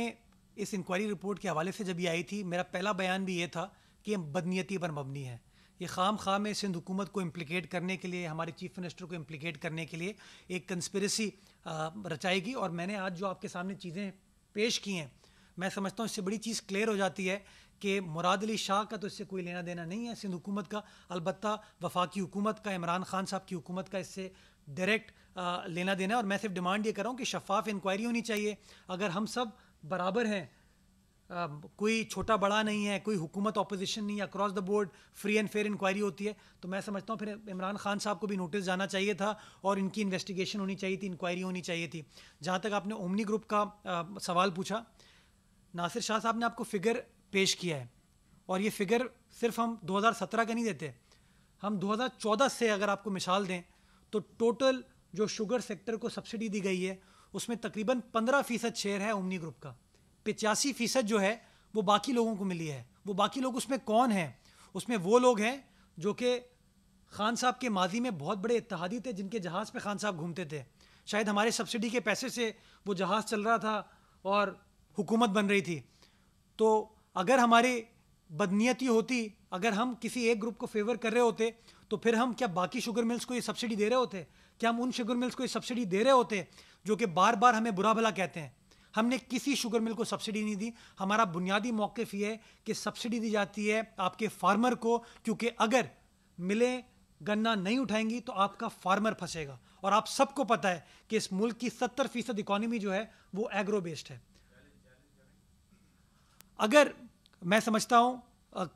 اس انکوائری رپورٹ کے حوالے سے جب یہ آئی تھی میرا پہلا بیان بھی یہ تھا کہ یہ بدنیتی پر مبنی ہے. یہ خام خواہ میں سندھ حکومت کو امپلیکیٹ کرنے کے لیے, ہمارے چیف منسٹر کو امپلیکیٹ کرنے کے لیے ایک کنسپریسی رچائے گی. اور میں نے آج جو آپ کے سامنے چیزیں پیش کی ہیں میں سمجھتا ہوں اس سے بڑی چیز کلیئر ہو جاتی ہے کہ مراد علی شاہ کا تو اس سے کوئی لینا دینا نہیں ہے سندھ حکومت کا. البتہ وفاقی حکومت کا, عمران خان صاحب کی حکومت کا اس سے ڈائریکٹ لینا دینا ہے. اور میں صرف ڈیمانڈ یہ کر رہا ہوں کہ شفاف انکوائری ہونی چاہیے. اگر ہم سب برابر ہیں, کوئی چھوٹا بڑا نہیں ہے, کوئی حکومت اپوزیشن نہیں ہے, across the board free and fair inquiry ہوتی ہے, تو میں سمجھتا ہوں پھر عمران خان صاحب کو بھی نوٹس جانا چاہیے تھا اور ان کی انویسٹیگیشن ہونی چاہیے تھی, انکوائری ہونی چاہیے تھی. جہاں تک آپ نے اومنی گروپ کا سوال پوچھا, ناصر شاہ صاحب نے آپ کو فگر پیش کیا ہے, اور یہ فگر صرف ہم 2017 کا نہیں دیتے, ہم 2014 سے اگر آپ کو مثال دیں تو ٹوٹل جو شوگر سیکٹر کو سبسڈی دی گئی ہے اس میں تقریباً 15% شیئر ہے اومنی گروپ کا. 85% جو ہے وہ باقی لوگوں کو ملی ہے. وہ باقی لوگ اس میں کون ہیں؟ اس میں وہ لوگ ہیں جو کہ خان صاحب کے ماضی میں بہت بڑے اتحادی تھے, جن کے جہاز پہ خان صاحب گھومتے تھے. شاید ہمارے سبسڈی کے پیسے سے وہ جہاز چل رہا تھا اور حکومت بن رہی تھی. تو اگر ہماری بدنیتی ہوتی, اگر ہم کسی ایک گروپ کو فیور کر رہے ہوتے تو پھر ہم کیا باقی شوگر ملز کو یہ سبسڈی دے رہے ہوتے؟ کیا ہم ان شوگر ملز کو یہ سبسڈی دے رہے ہوتے جو کہ بار بار ہمیں برا بھلا کہتے ہیں؟ ہم نے کسی شوگر مل کو سبسڈی نہیں دی. ہمارا بنیادی موقف یہ ہے کہ سبسڈی دی جاتی ہے آپ کے فارمر کو, کیونکہ اگر ملیں گنا نہیں اٹھائیں گی تو آپ کا فارمر پھنسے گا. اور آپ سب کو پتہ ہے کہ اس ملک کی 70% اکانومی جو ہے وہ ایگرو بیسڈ ہے. اگر میں سمجھتا ہوں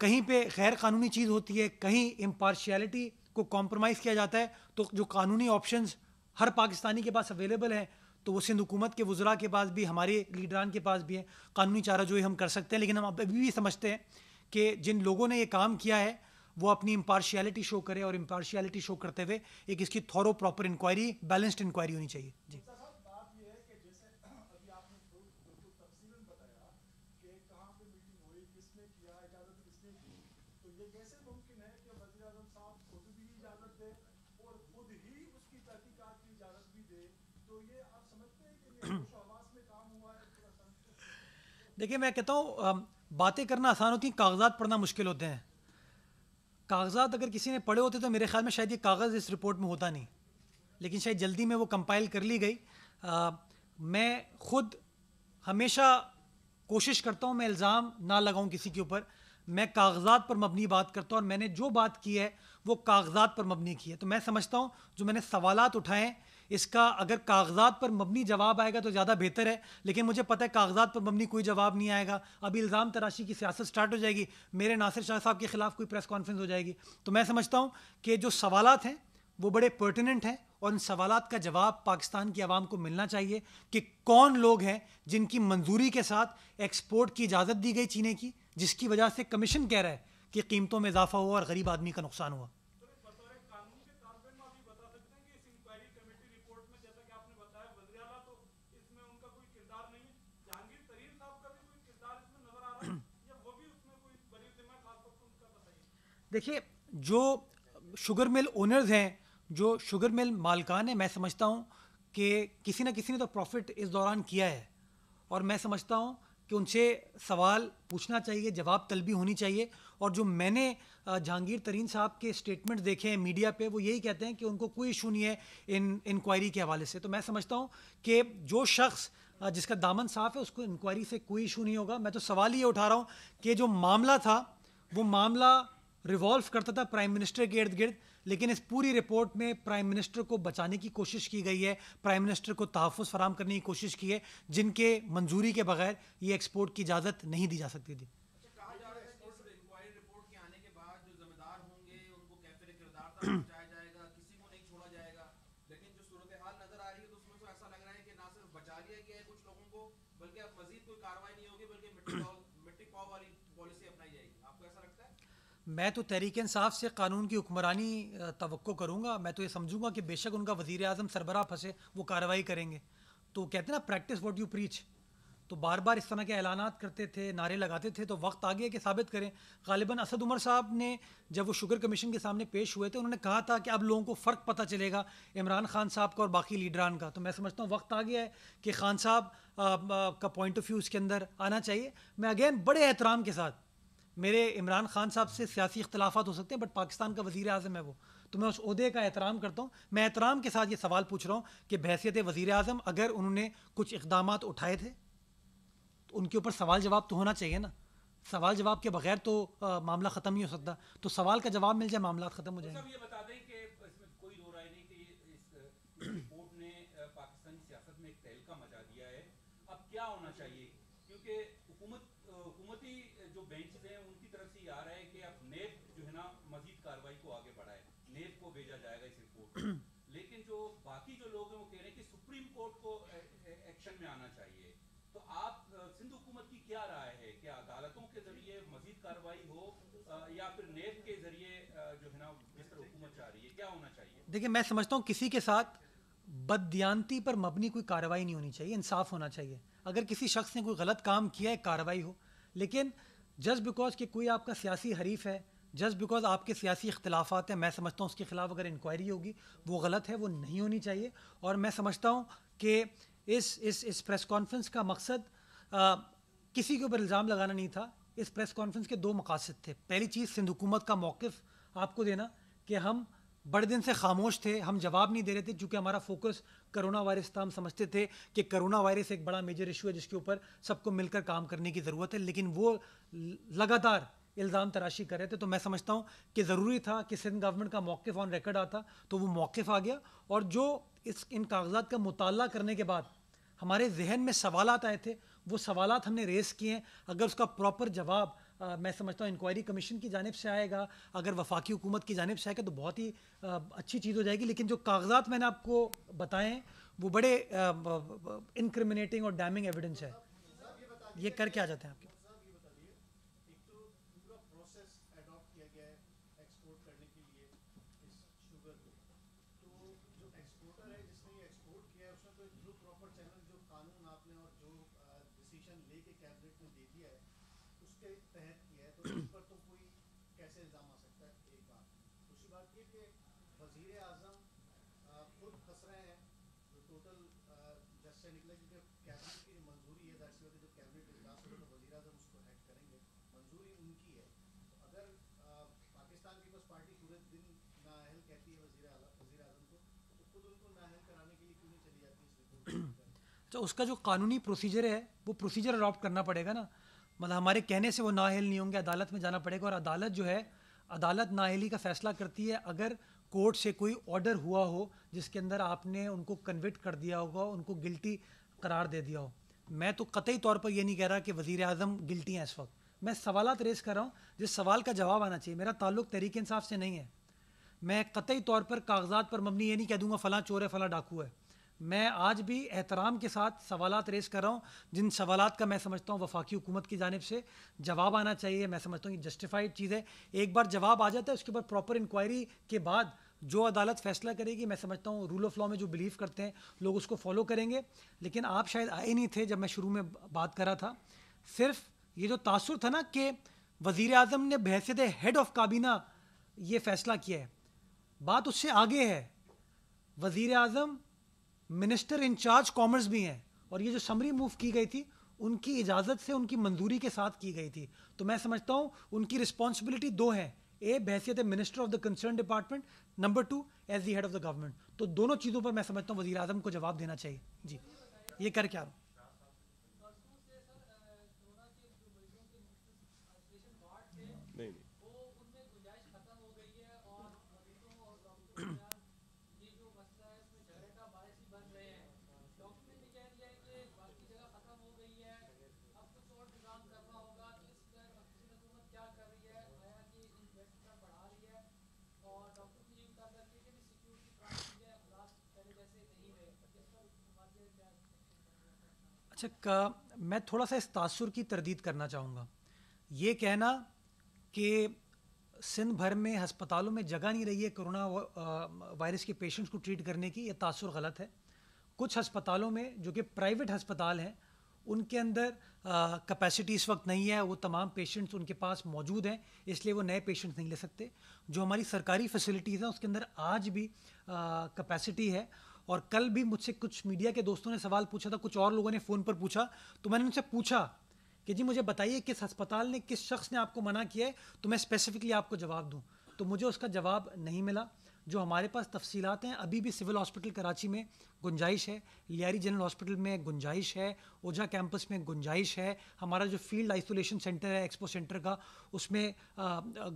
کہیں پہ غیر قانونی چیز ہوتی ہے, کہیں امپارشیلٹی کو کمپرومائز کیا جاتا ہے, تو جو قانونی آپشنز ہر پاکستانی کے پاس اویلیبل ہیں تو وہ سندھ حکومت کے وزراء کے پاس بھی, ہمارے لیڈران کے پاس بھی ہیں, قانونی چارہ جوئی ہم کر سکتے ہیں. لیکن ہم ابھی بھی سمجھتے ہیں کہ جن لوگوں نے یہ کام کیا ہے وہ اپنی امپارشیلٹی شو کرے, اور امپارشیلٹی شو کرتے ہوئے ایک اس کی thorough proper inquiry, balanced inquiry ہونی چاہیے. جی کس نے کیا, اجازت کس نے کی, تو یہ کیسے ممکن ہے کہ وزیر اعظم صاحب خود بھی اجازت دے اور خود ہی اس کی تحقیقات کی اجازت بھی دے؟ تو یہ آپ سمجھتے ہیں کہ یہ ہوش و حواس میں کام ہوا ہے پورا سا؟ دیکھیے میں کہتا ہوں باتیں کرنا آسان ہوتی ہیں, کاغذات پڑھنا مشکل ہوتے ہیں. کاغذات اگر کسی نے پڑھے ہوتے تو میرے خیال میں شاید یہ کاغذ اس رپورٹ میں ہوتا نہیں, لیکن شاید جلدی میں وہ کمپائل کر لی گئی. میں خود ہمیشہ کوشش کرتا ہوں میں الزام نہ لگاؤں کسی کے اوپر, میں کاغذات پر مبنی بات کرتا ہوں, اور میں نے جو بات کی ہے وہ کاغذات پر مبنی کی ہے. تو میں سمجھتا ہوں جو میں نے سوالات اٹھائے ہیں اس کا اگر کاغذات پر مبنی جواب آئے گا تو زیادہ بہتر ہے, لیکن مجھے پتہ ہے کاغذات پر مبنی کوئی جواب نہیں آئے گا. ابھی الزام تراشی کی سیاست سٹارٹ ہو جائے گی, میرے ناصر شاہ صاحب کے خلاف کوئی پریس کانفرنس ہو جائے گی. تو میں سمجھتا ہوں کہ جو سوالات ہیں وہ بڑے پرٹیننٹ ہیں, اور ان سوالات کا جواب پاکستان کی عوام کو ملنا چاہیے کہ کون لوگ ہیں جن کی منظوری کے ساتھ ایکسپورٹ کی اجازت دی گئی چینے کی, جس کی وجہ سے کمیشن کہہ رہا ہے کہ قیمتوں میں اضافہ ہوا اور غریب آدمی کا نقصان ہوا. بطور قانون کے طالب علم آپ یہ بتا سکتے ہیں کہ اس انکوائری کمیٹی رپورٹ میں جیسا کہ آپ نے بتایا وزیر اعلیٰ تو اس میں ان کا کوئی کردار نہیں ہے, جہانگیر ترین صاحب کا بھی کوئی کردار اس میں نظر آ رہا ہے یا وہ بھی اس میں کوئی بری ذمہ ہے, خاص طور پر ان کا بتائیے. دیکھیے جو شوگر مل اونرز ہیں, جو شوگر مل مالکان ہیں, میں سمجھتا ہوں کہ کسی نہ کسی نے تو پروفٹ اس دوران کیا ہے, اور میں سمجھتا ہوں کہ ان سے سوال پوچھنا چاہیے, جواب طلبی ہونی چاہیے. اور جو میں نے جہانگیر ترین صاحب کے اسٹیٹمنٹ دیکھے ہیں میڈیا پہ, وہ یہی کہتے ہیں کہ ان کو کوئی ایشو نہیں ہے انکوائری کے حوالے سے. تو میں سمجھتا ہوں کہ جو شخص جس کا دامن صاف ہے اس کو انکوائری سے کوئی ایشو نہیں ہوگا. میں تو سوال یہ اٹھا رہا ہوں کہ جو معاملہ تھا وہ معاملہ ریوالو کرتا تھا پرائم منسٹر کے ارد گرد, لیکن اس پوری رپورٹ میں پرائم منسٹر کو بچانے کی کوشش کی گئی ہے, پرائم منسٹر کو تحفظ فراہم کرنے کی کوشش کی ہے, جن کے منظوری کے بغیر یہ ایکسپورٹ کی اجازت نہیں دی جا سکتی تھی. کہا جا رہا ہے کہ اس انکوائری رپورٹ کے آنے کے بعد جو ذمہ دار ہوں گے ان کو کیفر کردار تک پہنچایا جائے گا, کسی کو نہیں چھوڑا جائے گا. لیکن جو صورتحال نظر آ رہی ہے تو اس میں تو ایسا لگ رہا ہے کہ نہ صرف بچا لیا گیا ہے کچھ لوگوں کو, بلکہ اب مزید کوئی کارروائی نہیں ہوگی بلکہ مٹی پاؤ والی پالیسی اپنائی جائے گی. آپ کو ایسا لگتا ہے؟ میں تو تحریک انصاف سے قانون کی حکمرانی توقع کروں گا. میں تو یہ سمجھوں گا کہ بے شک ان کا وزیر اعظم سربراہ پھنسے وہ کارروائی کریں گے. تو کہتے ہیں نا پریکٹس واٹ یو پریچ, تو بار بار اس طرح کے اعلانات کرتے تھے, نعرے لگاتے تھے, تو وقت آ گیا کہ ثابت کریں. غالباً اسد عمر صاحب نے جب وہ شوگر کمیشن کے سامنے پیش ہوئے تھے انہوں نے کہا تھا کہ اب لوگوں کو فرق پتہ چلے گا عمران خان صاحب کا اور باقی لیڈران کا. تو میں سمجھتا ہوں وقت آ گیا ہے کہ خان صاحب کا پوائنٹ آف ویو اس کے اندر آنا چاہیے. میں اگین بڑے احترام کے ساتھ, میرے عمران خان صاحب سے سیاسی اختلافات ہو سکتے ہیں بٹ پاکستان کا وزیر اعظم ہے وہ, تو میں اس عہدے کا احترام کرتا ہوں. میں احترام کے ساتھ یہ سوال پوچھ رہا ہوں کہ بحیثیت وزیر اعظم اگر انہوں نے کچھ اقدامات اٹھائے تھے تو ان کے اوپر سوال جواب تو ہونا چاہیے نا. سوال جواب کے بغیر تو معاملہ ختم نہیں ہو سکتا. تو سوال کا جواب مل جائے معاملات ختم ہو جائیں گے. یہ بتا دیں کہ اس میں کوئی دو رائے نہیں کہ اس رپورٹ نے پاکستانی سیاست میں ایک تہلکہ مچا دیا ہے. اب کیا ہونا چاہیے, کیونکہ حکومتی جو بینچز ہیں ان کی طرف سے یہ آ رہا ہے کہ اب نیب جو ہے نا مزید کارروائی کو آگے بڑھائے, نیب کو بھیجا جائے گا اس رپورٹ کو. لیکن جو باقی جو لوگ ہیں وہ کہہ رہے ہیں کہ سپریم کورٹ کو ایکشن میں آنا چاہیے. تو آپ سندھ حکومت کی کیا رائے ہے, کیا عدالتوں کے ذریعے مزید کارروائی ہو یا پھر نیب کے ذریعے جو ہے نا جس طرح حکومت چاہ رہی ہے کیا ہونا چاہیے؟ دیکھیں میں سمجھتا ہوں کسی کے ساتھ بددیانتی پر مبنی کوئی کارروائی نہیں ہونی چاہیے, انصاف ہونا چاہیے. اگر کسی شخص نے کوئی غلط کام کیا ہے کارروائی ہو, لیکن جسٹ بیکاز کہ کوئی آپ کا سیاسی حریف ہے, جسٹ بیکاز آپ کے سیاسی اختلافات ہیں, میں سمجھتا ہوں اس کے خلاف اگر انکوائری ہوگی وہ غلط ہے, وہ نہیں ہونی چاہیے. اور میں سمجھتا ہوں کہ اس پریس کانفرنس کا مقصد کسی کے اوپر الزام لگانا نہیں تھا. اس پریس کانفرنس کے دو مقاصد تھے. پہلی چیز سندھ حکومت کا موقف آپ کو دینا کہ ہم بڑے دن سے خاموش تھے, ہم جواب نہیں دے رہے تھے چونکہ ہمارا فوکس کرونا وائرس تھا. ہم سمجھتے تھے کہ کرونا وائرس ایک بڑا میجر ایشو ہے جس کے اوپر سب کو مل کر کام کرنے کی ضرورت ہے, لیکن وہ لگاتار الزام تراشی کر رہے تھے. تو میں سمجھتا ہوں کہ ضروری تھا کہ سندھ گورنمنٹ کا موقف آن ریکارڈ آتا, تو وہ موقف آ گیا. اور جو ان کاغذات کا مطالعہ کرنے کے بعد ہمارے ذہن میں سوالات آئے تھے وہ سوالات ہم نے ریز کیے ہیں. اگر اس کا پراپر جواب میں سمجھتا ہوں انکوائری کمیشن کی جانب سے آئے گا, اگر وفاقی حکومت کی جانب سے آئے گا تو بہت ہی اچھی چیز ہو جائے گی. لیکن جو کاغذات میں نے آپ کو بتائے ہیں وہ بڑے انکریمنیٹنگ اور ڈیمنگ ایویڈنس ہے. یہ کر کے آ جاتے ہیں آپ کے اس کے کے تحت کیا ہے تو اس پر تو کوئی کیسے الزام آ سکتا ہے؟ ایک بات. دوسری بات یہ کہ وزیر اعظم خود پھنس رہے ہیں. جو ٹوٹل جج سے نکلا کیونکہ کیبنٹ کی منظوری ہے، ظاہر سی بات ہے جب کیبنٹ اجلاس ہوگا تو وزیر اعظم اس کو ہیڈ کریں گے، منظوری ان کی ہے. تو اگر پاکستان پیپلز پارٹی پورے دن نااہل کہتی ہے وزیر اعظم کو، تو خود ان کو نااہل کرانے کے لیے کیوں نہیں چلی جاتی اس رپورٹ؟ تو اس کا جو قانونی پروسیجر ہے وہ پروسیجر اڈاپٹ کرنا پڑے گا نا. مطلب ہمارے کہنے سے وہ نااہل نہیں ہوں گے، عدالت میں جانا پڑے گا. اور عدالت جو ہے، عدالت نااہلی کا فیصلہ کرتی ہے اگر کورٹ سے کوئی آرڈر ہوا ہو جس کے اندر آپ نے ان کو کنوکٹ کر دیا ہوگا، ان کو گلٹی قرار دے دیا ہو. میں تو قطعی طور پر یہ نہیں کہہ رہا کہ وزیر اعظم گلٹی ہیں اس وقت. میں سوالات ریز کر رہا ہوں جس سوال کا جواب آنا چاہیے. میرا تعلق تحریک انصاف سے نہیں ہے. میں قطعی طور پر کاغذات پر مبنی یہ نہیں کہہ دوں گا فلاں چور ہے فلاں ڈاکو ہے. میں آج بھی احترام کے ساتھ سوالات ریز کر رہا ہوں جن سوالات کا میں سمجھتا ہوں وفاقی حکومت کی جانب سے جواب آنا چاہیے. میں سمجھتا ہوں یہ جسٹیفائڈ چیز ہے. ایک بار جواب آ جاتا ہے اس کے بعد پراپر انکوائری کے بعد جو عدالت فیصلہ کرے گی، میں سمجھتا ہوں رول آف لاء میں جو بلیو کرتے ہیں لوگ اس کو فالو کریں گے. لیکن آپ شاید آئے نہیں تھے جب میں شروع میں بات کر رہا تھا. صرف یہ جو تاثر تھا نا کہ وزیر اعظم نے بحیثیت ہیڈ آف کابینہ یہ فیصلہ کیا ہے، بات اس سے آگے ہے. وزیر اعظم منسٹر انچارج کامرس بھی ہیں، اور یہ جو سمری موو کی گئی تھی ان کی اجازت سے، ان کی منظوری کے ساتھ کی گئی تھی. تو میں سمجھتا ہوں ان کی رسپانسبلٹی دو ہیں، اے بحیثیت minister of the concern department, number 2 as the head of the government. تو دونوں چیزوں پر میں سمجھتا ہوں وزیر اعظم کو جواب دینا چاہیے. جی یہ کر کے آ رہا ہوں. نہیں اچھا، میں تھوڑا سا اس تاثر کی تردید کرنا چاہوں گا. یہ کہنا کہ سندھ بھر میں ہسپتالوں میں جگہ نہیں رہی ہے کرونا وائرس کے پیشنٹس کو ٹریٹ کرنے کی، یہ تاثر غلط ہے. کچھ ہسپتالوں میں جو کہ پرائیویٹ ہسپتال ہیں ان کے اندر کیپیسٹی اس وقت نہیں ہے، وہ تمام پیشنٹس ان کے پاس موجود ہیں، اس لیے وہ نئے پیشنٹس نہیں لے سکتے. جو ہماری سرکاری فیسلٹیز ہیں اس کے اندر آج بھی کیپیسٹی ہے. اور کل بھی مجھ سے کچھ میڈیا کے دوستوں نے سوال پوچھا تھا، کچھ اور لوگوں نے فون پر پوچھا، تو میں نے ان سے پوچھا کہ جی مجھے بتائیے کس ہسپتال نے، کس شخص نے آپ کو منع کیا ہے تو میں اسپیسیفکلی آپ کو جواب دوں. تو مجھے اس کا جواب نہیں ملا. جو ہمارے پاس تفصیلات ہیں، ابھی بھی سول ہاسپٹل کراچی میں گنجائش ہے، لیاری جنرل ہاسپٹل میں گنجائش ہے، اوجھا کیمپس میں گنجائش ہے، ہمارا جو فیلڈ آئسولیشن سینٹر ہے ایکسپو سینٹر کا اس میں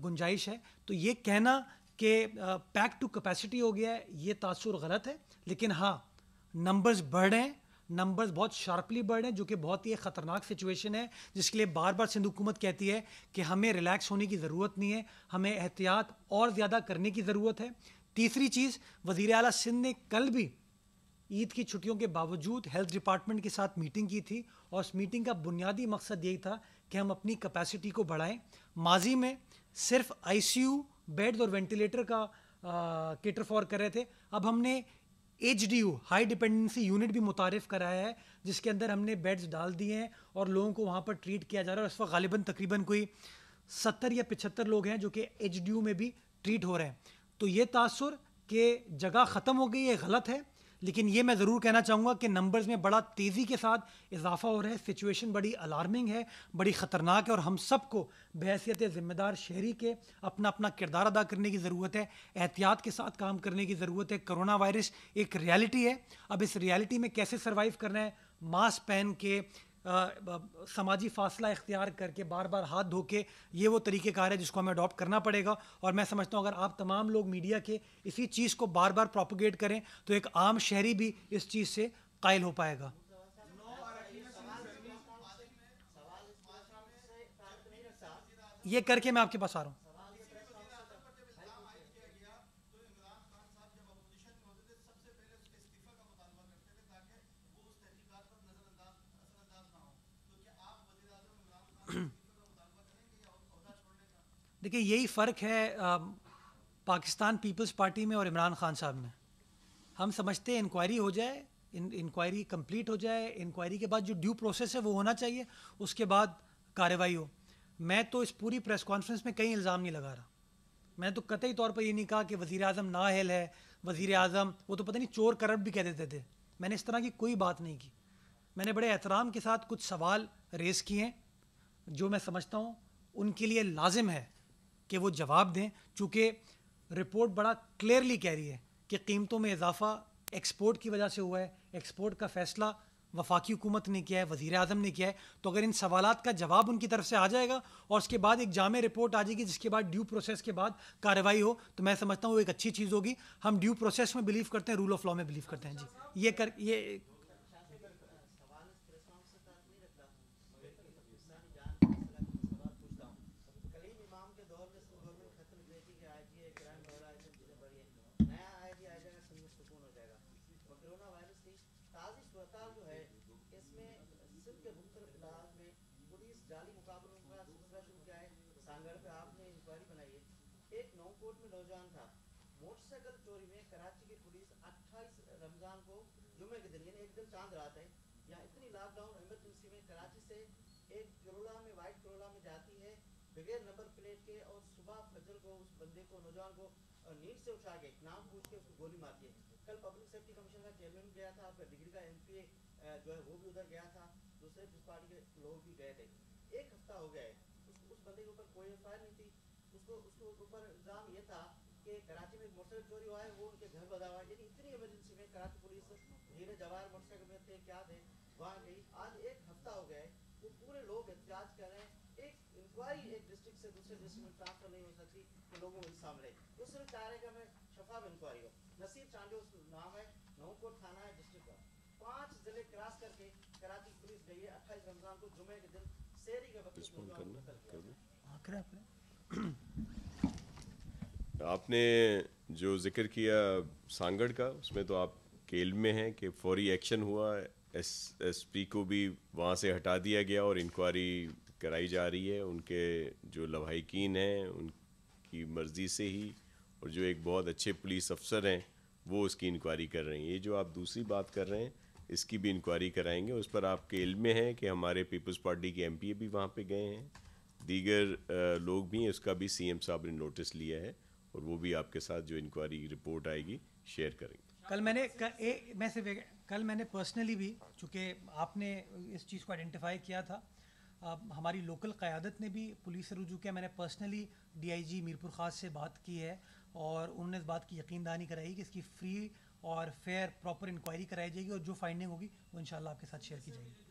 گنجائش ہے. تو یہ کہنا کہ پیک ٹو کیپیسٹی ہو گیا ہے یہ تاثر غلط ہے. لیکن ہاں نمبرز بڑھ رہے ہیں، نمبرز بہت شارپلی بڑھ رہے ہیں، جو کہ بہت ہی خطرناک سچویشن ہے جس کے لیے بار بار سندھ حکومت کہتی ہے کہ ہمیں ریلیکس ہونے کی ضرورت نہیں ہے، ہمیں احتیاط اور زیادہ کرنے کی ضرورت ہے. تیسری چیز، وزیر اعلیٰ سندھ نے کل بھی عید کی چھٹیوں کے باوجود ہیلتھ ڈپارٹمنٹ کے ساتھ میٹنگ کی تھی، اور اس میٹنگ کا بنیادی مقصد یہی تھا کہ ہم اپنی کیپیسٹی کو بڑھائیں. ماضی میں صرف آئی سی یو بیڈز اور وینٹیلیٹر کا کیٹر فار کر رہے تھے، اب ہم نے H D U high dependency unit بھی متعارف کرایا ہے جس کے اندر ہم نے بیڈز ڈال دیے ہیں اور لوگوں کو وہاں پر ٹریٹ کیا جا رہا ہے. اس وقت غالباً تقریباً کوئی 70 یا 75 لوگ ہیں جو کہ ایچ ڈی یو میں بھی ٹریٹ ہو رہے ہیں. تو یہ تاثر کہ جگہ ختم ہو گئی یہ غلط ہے، لیکن یہ میں ضرور کہنا چاہوں گا کہ نمبرز میں بڑا تیزی کے ساتھ اضافہ ہو رہا ہے. سچویشن بڑی الارمنگ ہے، بڑی خطرناک ہے، اور ہم سب کو بحیثیت ذمہ دار شہری کے اپنا اپنا کردار ادا کرنے کی ضرورت ہے، احتیاط کے ساتھ کام کرنے کی ضرورت ہے. کرونا وائرس ایک ریالٹی ہے، اب اس ریالٹی میں کیسے سروائیو کرنا ہے، ماسک پہن کے، سماجی فاصلہ اختیار کر کے، بار بار ہاتھ دھو کے، یہ وہ طریقہ کار ہے جس کو ہمیں اڈاپٹ کرنا پڑے گا. اور میں سمجھتا ہوں اگر آپ تمام لوگ میڈیا کے اسی چیز کو بار بار پروپیگیٹ کریں تو ایک عام شہری بھی اس چیز سے قائل ہو پائے گا. یہ کر کے میں آپ کے پاس آ رہا ہوں. دیکھیے یہی فرق ہے پاکستان پیپلز پارٹی میں اور عمران خان صاحب میں. ہم سمجھتے ہیں انکوائری ہو جائے، انکوائری کمپلیٹ ہو جائے، انکوائری کے بعد جو ڈیو پروسیس ہے وہ ہونا چاہیے، اس کے بعد کارروائی ہو. میں تو اس پوری پریس کانفرنس میں کہیں الزام نہیں لگا رہا. میں نے تو قطعی طور پر یہ نہیں کہا کہ وزیر اعظم نااہل ہے, وزیر اعظم وہ تو پتہ نہیں چور کرپٹ بھی کہہ دیتے تھے. میں نے اس طرح کی کوئی بات نہیں کی. میں نے بڑے احترام کے ساتھ کچھ سوال ریز کیے ہیں جو میں سمجھتا ہوں ان کے لیے لازم ہے کہ وہ جواب دیں, چونکہ رپورٹ بڑا کلیئرلی کہہ رہی ہے کہ قیمتوں میں اضافہ ایکسپورٹ کی وجہ سے ہوا ہے. ایکسپورٹ کا فیصلہ وفاقی حکومت نے کیا ہے, وزیر اعظم نے کیا ہے. تو اگر ان سوالات کا جواب ان کی طرف سے آ جائے گا اور اس کے بعد ایک جامع رپورٹ آ جائے گی جس کے بعد ڈیو پروسیس کے بعد کارروائی ہو, تو میں سمجھتا ہوں وہ ایک اچھی چیز ہوگی. ہم ڈیو پروسیس میں بلیو کرتے ہیں, رول آف لا میں بلیو کرتے ہیں. جی یہ سوال اس پریس کانفرنس سے تعلق نہیں رکھتا, مگر پاکستانی جان کا مسئلہ کا میں سوال پوچھتا ہوں. کلیم امام کے دور میں سندھ گورنمنٹ ختم کی تھی کہ آئی جی کرائم ہو رہا ہے, سب چیزیں بڑی ہیں, نیا آئی جی آ جائے گا, سندھ میں سکون ہو جائے گا. وہ کرونا وائرس کی تازی صورتحال جو ہے اس میں سندھ کے مختلف علاقات میں پولیس جعلی مقابلوں کا سلسلہ شروع کیا ہے. سانگڑ پہ آپ نے انکوائری بنائی ہے. ایک نو کوٹ میں نوجوان تھا, موٹر سائیکل چوری میں کراچی کی پولیس 28 رمضان کو جمعے کے دن یعنی ایک دن چاند رات ہے, یہاں اتنی لاک ڈاؤن ایمرجنسی میں کراچی سے ایک کرولا میں وائٹ کرولا میں جاتی ہے بغیر نمبر پلیٹ کے, اور صبح فجر کو اس بندے کو نوجوان کو نیند سے اٹھا کے نام پوچھ کے اس کو گولی مارتی ہے. کل پبلک سیفٹی کمیشن کا چیئرمین گیا تھا, آپ کا ڈگری کا ایم پی اے جو ہے وہ بھی ادھر گیا تھا, دوسرے جس پارٹی کے لوگ بھی گئے تھے. ایک ہفتہ ہو گیا ہے, اس بندے کے اوپر کوئی ایف آئی آر نہیں تھی. اس کو اوپر الزام یہ تھا کہ کراچی میں موٹر سائیکل چوری ہوا ہے, وہ ان کے گھر بدا ہوا ہے. یعنی اتنی ایمرجنسی میں کراچی پولیس ہیرے جواہر موٹر سائیکل میں تھے, کیا تھے, وہاں گئی. آج ایک ہفتہ ہو گیا ہے, وہ پورے لوگ احتجاج کر رہے ہیں. ایک انکوائری ایک ڈسٹرکٹ سے دوسرے ڈسٹرکٹ میں ٹرانسفر نہیں ہو سکتی کہ لوگوں کو انصاف ملے. وہ صرف چاہ رہے کہ ہمیں شفاف انکوائری ہو. نصیر چانڈو اس نام ہے, نو کوٹ تھانہ ہے ڈسٹرکٹ کا. 5 ضلع کراس کر کے کراچی پولیس گئی ہے 28 رمضان کو جمعے کے دن سحری کے وقت نوجوان کو قتل کیا. آپ نے جو ذکر کیا سانگڑ کا, اس میں تو آپ کے علم میں ہیں کہ فوری ایکشن ہوا, ایس پی کو بھی وہاں سے ہٹا دیا گیا اور انکوائری کرائی جا رہی ہے. ان کے جو لواحقین ہیں ان کی مرضی سے ہی, اور جو ایک بہت اچھے پولیس افسر ہیں وہ اس کی انکوائری کر رہے ہیں. یہ جو آپ دوسری بات کر رہے ہیں اس کی بھی انکوائری کرائیں گے. اس پر آپ کے علم میں ہے کہ ہمارے پیپلز پارٹی کے ایم پی اے بھی وہاں پہ گئے ہیں, دیگر لوگ بھی ہیں. اس کا بھی سی ایم صاحب نے نوٹس لیا ہے, اور وہ بھی آپ کے ساتھ جو انکوائری رپورٹ آئے گی شیئر کریں گے. کل میں نے پرسنلی بھی, چونکہ آپ نے اس چیز کو آئیڈینٹیفائی کیا تھا, ہماری لوکل قیادت نے بھی پولیس سے رجوع کیا. میں نے پرسنلی ڈی آئی جی میرپور خاص سے بات کی ہے, اور انہوں نے اس بات کی یقین دہانی کرائی کہ اس کی فری اور فیئر پراپر انکوائری کرائی جائے گی, اور جو فائنڈنگ ہوگی وہ انشاءاللہ آپ کے ساتھ شیئر کی جائے گی.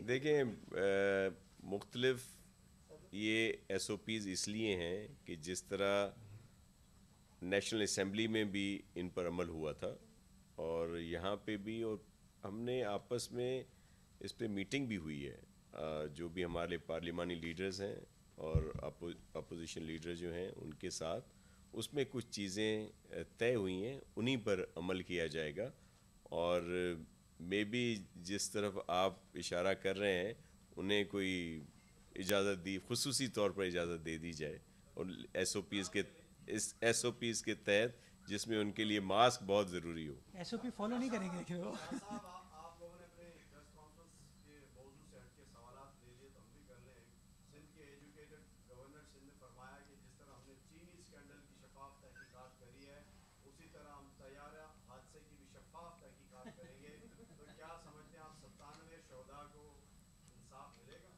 دیکھیں, مختلف یہ ایس او پیز اس لیے ہیں کہ جس طرح نیشنل اسمبلی میں بھی ان پر عمل ہوا تھا اور یہاں پہ بھی, اور ہم نے آپس میں اس پہ میٹنگ بھی ہوئی ہے, جو بھی ہمارے پارلیمانی لیڈرز ہیں اور اپوزیشن لیڈر جو ہیں ان کے ساتھ, اس میں کچھ چیزیں طے ہوئی ہیں, انہی پر عمل کیا جائے گا. اور مے بی جس طرف آپ اشارہ کر رہے ہیں انہیں کوئی اجازت دی, خصوصی طور پر اجازت دے دی جائے, اور ایس او پیز کے تحت جس میں ان کے لیے ماسک بہت ضروری ہو. ایس او پی فالو نہیں کریں گے وہ. آپ لوگوں نے اپنے پریس کانفرنس کے موضوع سے ہٹ کے سوالات لے لیے تو ہم بھی کر لیں. سندھ کے ایجوکیٹڈ گورنر سندھ نے فرمایا کہ جس طرح ہم نے چینی اسکینڈل کی شفاف تحقیقات کری ہے اسی طرح ہم طیارہ حادثے کی بھی شفاف تحقیقات کریں گے. تو کیا سمجھتے ہیں آپ 97 شہداء کو انصاف ملے گا؟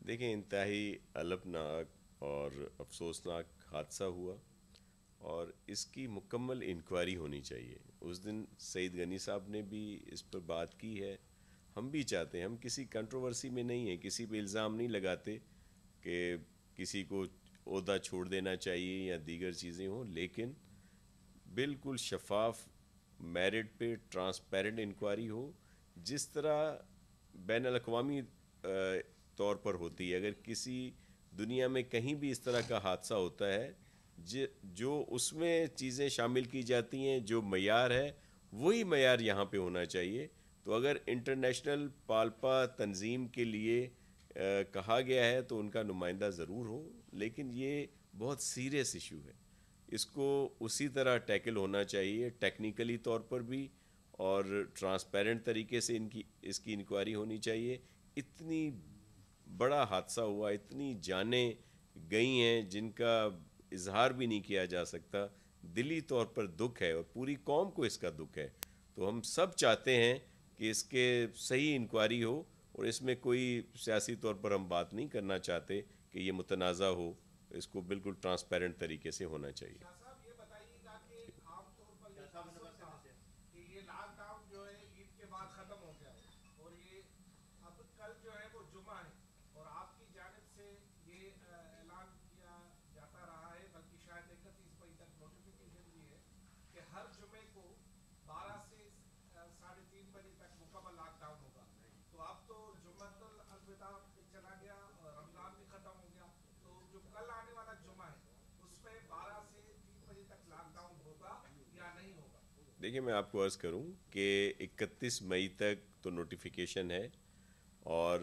دیکھیں, انتہائی الپناک اور افسوسناک حادثہ ہوا, اور اس کی مکمل انکوائری ہونی چاہیے. اس دن سعید غنی صاحب نے بھی اس پر بات کی ہے. ہم بھی چاہتے ہیں, ہم کسی کنٹروورسی میں نہیں ہیں, کسی پہ الزام نہیں لگاتے کہ کسی کو عہدہ چھوڑ دینا چاہیے یا دیگر چیزیں ہوں, لیکن بالکل شفاف میرٹ پہ ٹرانسپیرنٹ انکوائری ہو, جس طرح بین الاقوامی طور پر ہوتی ہے. اگر کسی دنیا میں کہیں بھی اس طرح کا حادثہ ہوتا ہے, جو اس میں چیزیں شامل کی جاتی ہیں, جو معیار ہے وہی معیار یہاں پہ ہونا چاہیے. تو اگر انٹرنیشنل پالپا تنظیم کے لیے کہا گیا ہے تو ان کا نمائندہ ضرور ہو, لیکن یہ بہت سیریس ایشو ہے, اس کو اسی طرح ٹیکل ہونا چاہیے ٹیکنیکلی طور پر بھی, اور ٹرانسپیرنٹ طریقے سے اس کی انکوائری ہونی چاہیے. اتنی بڑا حادثہ ہوا, اتنی جانیں گئی ہیں جن کا اظہار بھی نہیں کیا جا سکتا. دلی طور پر دکھ ہے اور پوری قوم کو اس کا دکھ ہے. تو ہم سب چاہتے ہیں کہ اس کے صحیح انکوائری ہو, اور اس میں کوئی سیاسی طور پر ہم بات نہیں کرنا چاہتے کہ یہ متنازع ہو, اس کو بالکل ٹرانسپیرنٹ طریقے سے ہونا چاہیے. صاحب یہ بتائیے گا کہ عام طور پر یہ تاثر تھا کہ یہ لاک ڈاؤن جو ہے عید کے بعد ختم ہو گیا ہے, اور یہ اب کل جو ہے وہ جمعہ ہے, اور آپ کی جانب سے یہ اعلان کیا جاتا رہا ہے, بلکہ شاید 31 مئی تک نوٹیفیکیشن بھی ہے کہ ہر جمعے کو 12 سے 3:30 بجے تک مکمل لاک ڈاؤن ہوگا. تو اب تو جمعۃ الوداع چلا گیا اور رمضان بھی ختم ہو گیا, تو جو کل آنے والا جمعہ ہے اس میں 12 سے 3 بجے تک لاک ڈاؤن ہوگا یا نہیں ہوگا؟ دیکھیں, میں آپ کو عرض کروں کہ 31 مئی تک تو نوٹیفیکیشن ہے, اور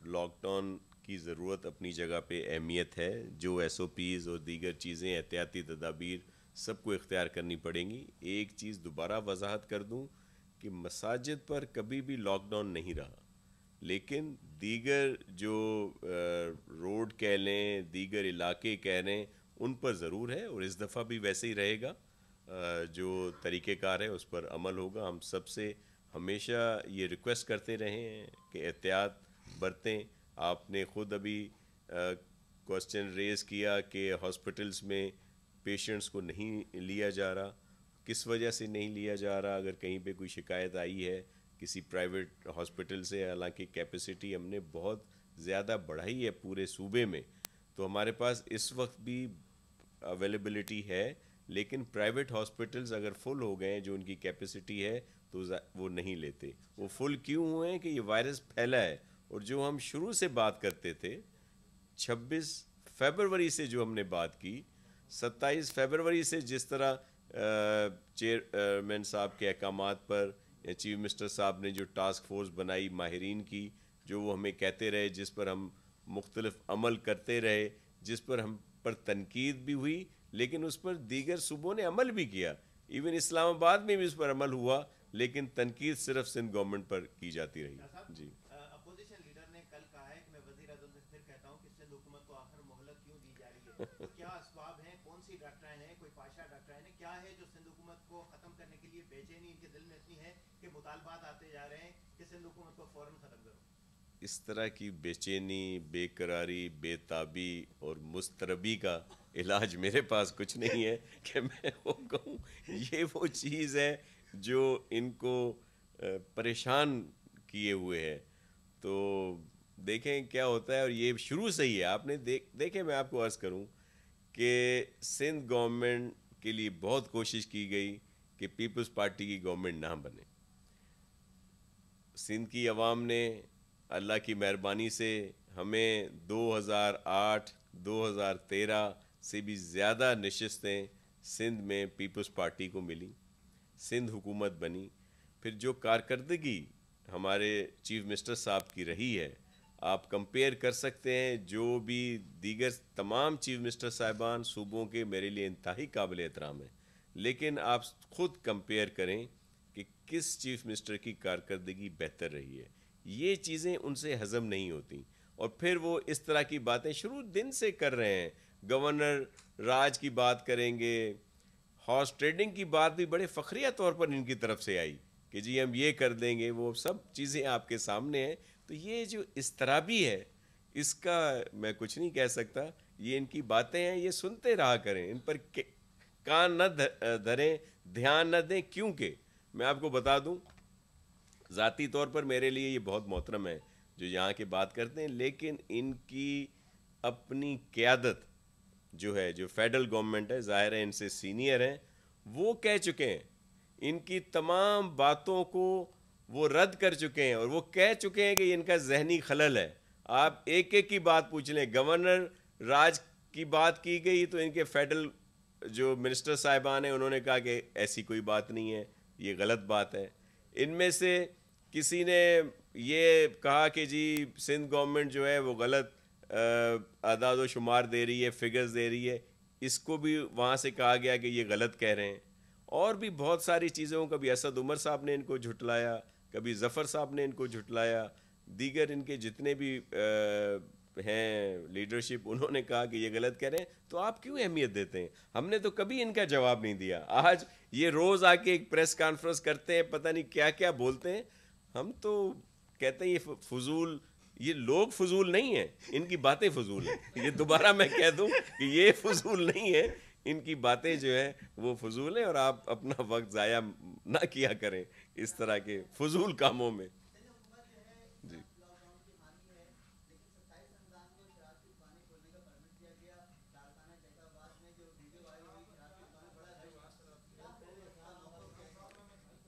لاک ڈاؤن کی ضرورت اپنی جگہ پہ اہمیت ہے. جو ایس او پیز اور دیگر چیزیں احتیاطی تدابیر سب کو اختیار کرنی پڑیں گی. ایک چیز دوبارہ وضاحت کر دوں کہ مساجد پر کبھی بھی لاک ڈاؤن نہیں رہا, لیکن دیگر جو روڈ کہہ لیں, دیگر علاقے کہہ لیں, ان پر ضرور ہے, اور اس دفعہ بھی ویسے ہی رہے گا. جو طریقہ کار ہے اس پر عمل ہوگا. ہم سب سے ہمیشہ یہ ریکویسٹ کرتے رہے ہیں کہ احتیاط برتیں. آپ نے خود ابھی کوسچن ریز کیا کہ ہاسپٹلس میں پیشنٹس کو نہیں لیا جا رہا. کس وجہ سے نہیں لیا جا رہا؟ اگر کہیں پہ کوئی شکایت آئی ہے کسی پرائیویٹ ہاسپٹل سے, حالانکہ کیپیسٹی ہم نے بہت زیادہ بڑھائی ہے پورے صوبے میں, تو ہمارے پاس اس وقت بھی اویلیبلٹی ہے, لیکن پرائیویٹ ہاسپٹلز اگر فل ہو گئے ہیں جو ان کی کیپیسٹی ہے تو وہ نہیں لیتے. وہ فل کیوں ہوئے ہیں کہ یہ وائرس پھیلا ہے, اور جو ہم شروع سے بات کرتے تھے 26 فیبروری سے جو ہم نے بات کی, 27 فیبروری سے جس طرح چیئرمین صاحب کے احکامات پر یا چیف منسٹر صاحب نے جو ٹاسک فورس بنائی ماہرین کی, جو وہ ہمیں کہتے رہے, جس پر ہم مختلف عمل کرتے رہے, جس پر ہم پر تنقید بھی ہوئی, لیکن اس پر دیگر صوبوں نے عمل بھی کیا. ایون اسلام آباد میں بھی اس پر عمل ہوا, لیکن تنقید صرف سندھ گورنمنٹ پر کی جاتی رہی. جی, اپوزیشن لیڈر نے کل کہا ہے کہ میں وزیر اعظم سے پھر کہتا ہوں کہ سندھ حکومت کو آخر مہلت کیوں دی جا رہی ہے؟ کیا اسباب ہیں؟ کون سی ڈاکٹرائن ہیں؟ کوئی پاشا ڈاکٹرائن ہے؟ کیا ہے جو سندھ حکومت کو ختم کرنے کے لیے بے چینی ان کے دل میں اتنی ہے کہ مطالبات آتے جا رہے ہیں کہ سندھ حکومت کو فوراً ختم کرو؟ اس طرح کی بے چینی, بے قراری, بے تابی اور مضطربی کا علاج میرے پاس کچھ نہیں ہے کہ میں وہ کہوں. یہ وہ چیز ہے جو ان کو پریشان کیے ہوئے ہے. تو دیکھیں کیا ہوتا ہے, اور یہ شروع سے ہی ہے. آپ نے دیکھیں, میں آپ کو عرض کروں کہ سندھ گورنمنٹ کے لیے بہت کوشش کی گئی کہ پیپلز پارٹی کی گورنمنٹ نہ بنے. سندھ کی عوام نے اللہ کی مہربانی سے ہمیں 2008 2013 سے بھی زیادہ نشستیں سندھ میں پیپلز پارٹی کو ملی, سندھ حکومت بنی. پھر جو کارکردگی ہمارے چیف منسٹر صاحب کی رہی ہے, آپ کمپیئر کر سکتے ہیں جو بھی دیگر تمام چیف منسٹر صاحبان صوبوں کے میرے لیے انتہائی قابل احترام ہیں, لیکن آپ خود کمپیئر کریں کہ کس چیف منسٹر کی کارکردگی بہتر رہی ہے. یہ چیزیں ان سے ہضم نہیں ہوتی, اور پھر وہ اس طرح کی باتیں شروع دن سے کر رہے ہیں. گورنر راج کی بات کریں گے, ہارس ٹریڈنگ کی بات بھی بڑے فخریہ طور پر ان کی طرف سے آئی کہ جی ہم یہ کر دیں گے, وہ سب چیزیں آپ کے سامنے ہیں. تو یہ جو اضطرابی ہے اس کا میں کچھ نہیں کہہ سکتا. یہ ان کی باتیں ہیں, یہ سنتے رہا کریں, ان پر کان نہ دھریں, دھیان نہ دیں. کیونکہ میں آپ کو بتا دوں, ذاتی طور پر میرے لیے یہ بہت محترم ہے جو یہاں کی بات کرتے ہیں, لیکن ان کی اپنی قیادت جو ہے, جو فیڈرل گورنمنٹ ہے, ظاہر ہے ان سے سینئر ہیں, وہ کہہ چکے ہیں, ان کی تمام باتوں کو وہ رد کر چکے ہیں, اور وہ کہہ چکے ہیں کہ ان کا ذہنی خلل ہے. آپ ایک ایک کی بات پوچھ لیں. گورنر راج کی بات کی گئی تو ان کے فیڈرل جو منسٹر صاحبان ہیں انہوں نے کہا کہ ایسی کوئی بات نہیں ہے. یہ غلط بات ہے. ان میں سے کسی نے یہ کہا کہ جی سندھ گورنمنٹ جو ہے وہ غلط اعداد و شمار دے رہی ہے, فگرز دے رہی ہے, اس کو بھی وہاں سے کہا گیا کہ یہ غلط کہہ رہے ہیں. اور بھی بہت ساری چیزوں, کبھی اسد عمر صاحب نے ان کو جھٹلایا, کبھی ظفر صاحب نے ان کو جھٹلایا, دیگر ان کے جتنے بھی ہیں لیڈرشپ, انہوں نے کہا کہ یہ غلط کہہ رہے ہیں. تو آپ کیوں اہمیت دیتے ہیں؟ ہم نے تو کبھی ان کا جواب نہیں دیا. آج یہ روز آ کے ایک پریس کانفرنس کرتے ہیں, پتہ نہیں کیا کیا بولتے ہیں. ہم تو کہتے ہیں یہ فضول, یہ لوگ فضول نہیں ہیں, ان کی باتیں فضول ہیں. یہ دوبارہ میں کہہ دوں کہ یہ فضول نہیں ہے, ان کی باتیں جو ہیں وہ فضول ہیں, اور آپ اپنا وقت ضائع نہ کیا کریں اس طرح کے فضول کاموں میں. جی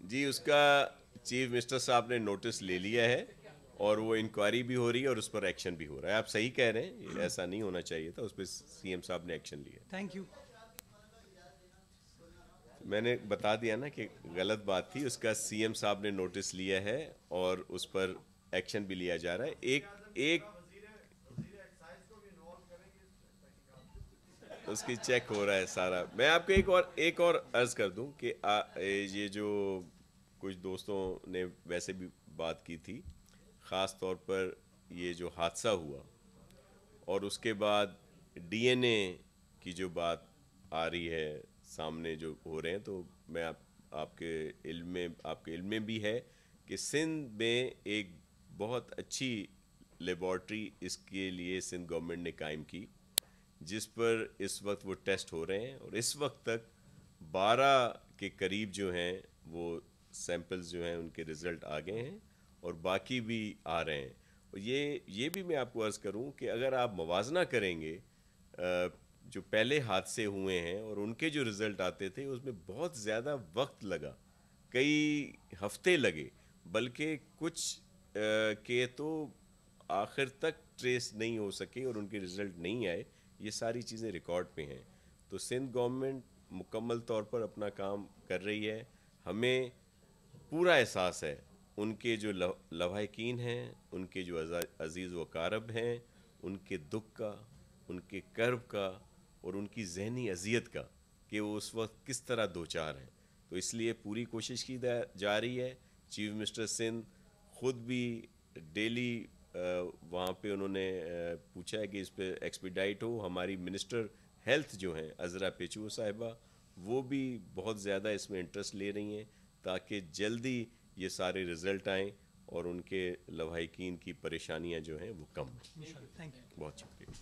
جی, اس کا چیف منسٹر صاحب نے نوٹس لے لیا ہے, اور وہ انکوائری بھی ہو رہی ہے, اور اس پر ایکشن بھی ہو رہا ہے. آپ صحیح کہہ رہے ہیں, یہ ایسا نہیں ہونا چاہیے تھا, اس پہ سی ایم صاحب نے ایکشن لیا. Thank you. میں نے بتا دیا نا کہ غلط بات تھی. اس کا سی ایم صاحب نے نوٹس لیا ہے, اور اس پر ایکشن بھی لیا جا رہا ہے. ایک اس کی چیک ہو رہا ہے سارا. میں آپ کو ایک اور عرض کر دوں کہ یہ جو کچھ دوستوں نے ویسے بھی بات کی تھی, خاص طور پر یہ جو حادثہ ہوا اور اس کے بعد ڈی این اے کی جو بات آ رہی ہے سامنے, جو ہو رہے ہیں, تو میں آپ کے علم میں بھی ہے کہ سندھ میں ایک بہت اچھی لیبارٹری اس کے لیے سندھ گورنمنٹ نے قائم کی, جس پر اس وقت وہ ٹیسٹ ہو رہے ہیں, اور اس وقت تک 12 کے قریب جو ہیں وہ سیمپلز جو ہیں ان کے رزلٹ آ گئے ہیں, اور باقی بھی آ رہے ہیں. اور یہ بھی میں آپ کو عرض کروں کہ اگر آپ موازنہ کریں گے جو پہلے حادثے ہوئے ہیں اور ان کے جو رزلٹ آتے تھے, اس میں بہت زیادہ وقت لگا, کئی ہفتے لگے, بلکہ کچھ کے تو آخر تک ٹریس نہیں ہو سکے اور ان کے رزلٹ نہیں آئے. یہ ساری چیزیں ریکارڈ پہ ہیں. تو سندھ گورنمنٹ مکمل طور پر اپنا کام کر رہی ہے. ہمیں پورا احساس ہے ان کے جو لواحقین ہیں, ان کے جو عزیز و اقارب ہیں, ان کے دکھ کا, ان کے کرب کا, اور ان کی ذہنی اذیت کا, کہ وہ اس وقت کس طرح دوچار ہیں. تو اس لیے پوری کوشش کی جا رہی ہے. چیف منسٹر سندھ خود بھی ڈیلی وہاں پہ انہوں نے پوچھا ہے کہ اس پہ ایکسپیڈائٹ ہو. ہماری منسٹر ہیلتھ جو ہیں عذرا پیچو صاحبہ, وہ بھی بہت زیادہ اس میں انٹرسٹ لے رہی ہیں, تاکہ جلدی یہ سارے رزلٹ آئیں اور ان کے لواحقین کی پریشانیاں جو ہیں وہ کم ہوں. Thank you. بہت شکریہ.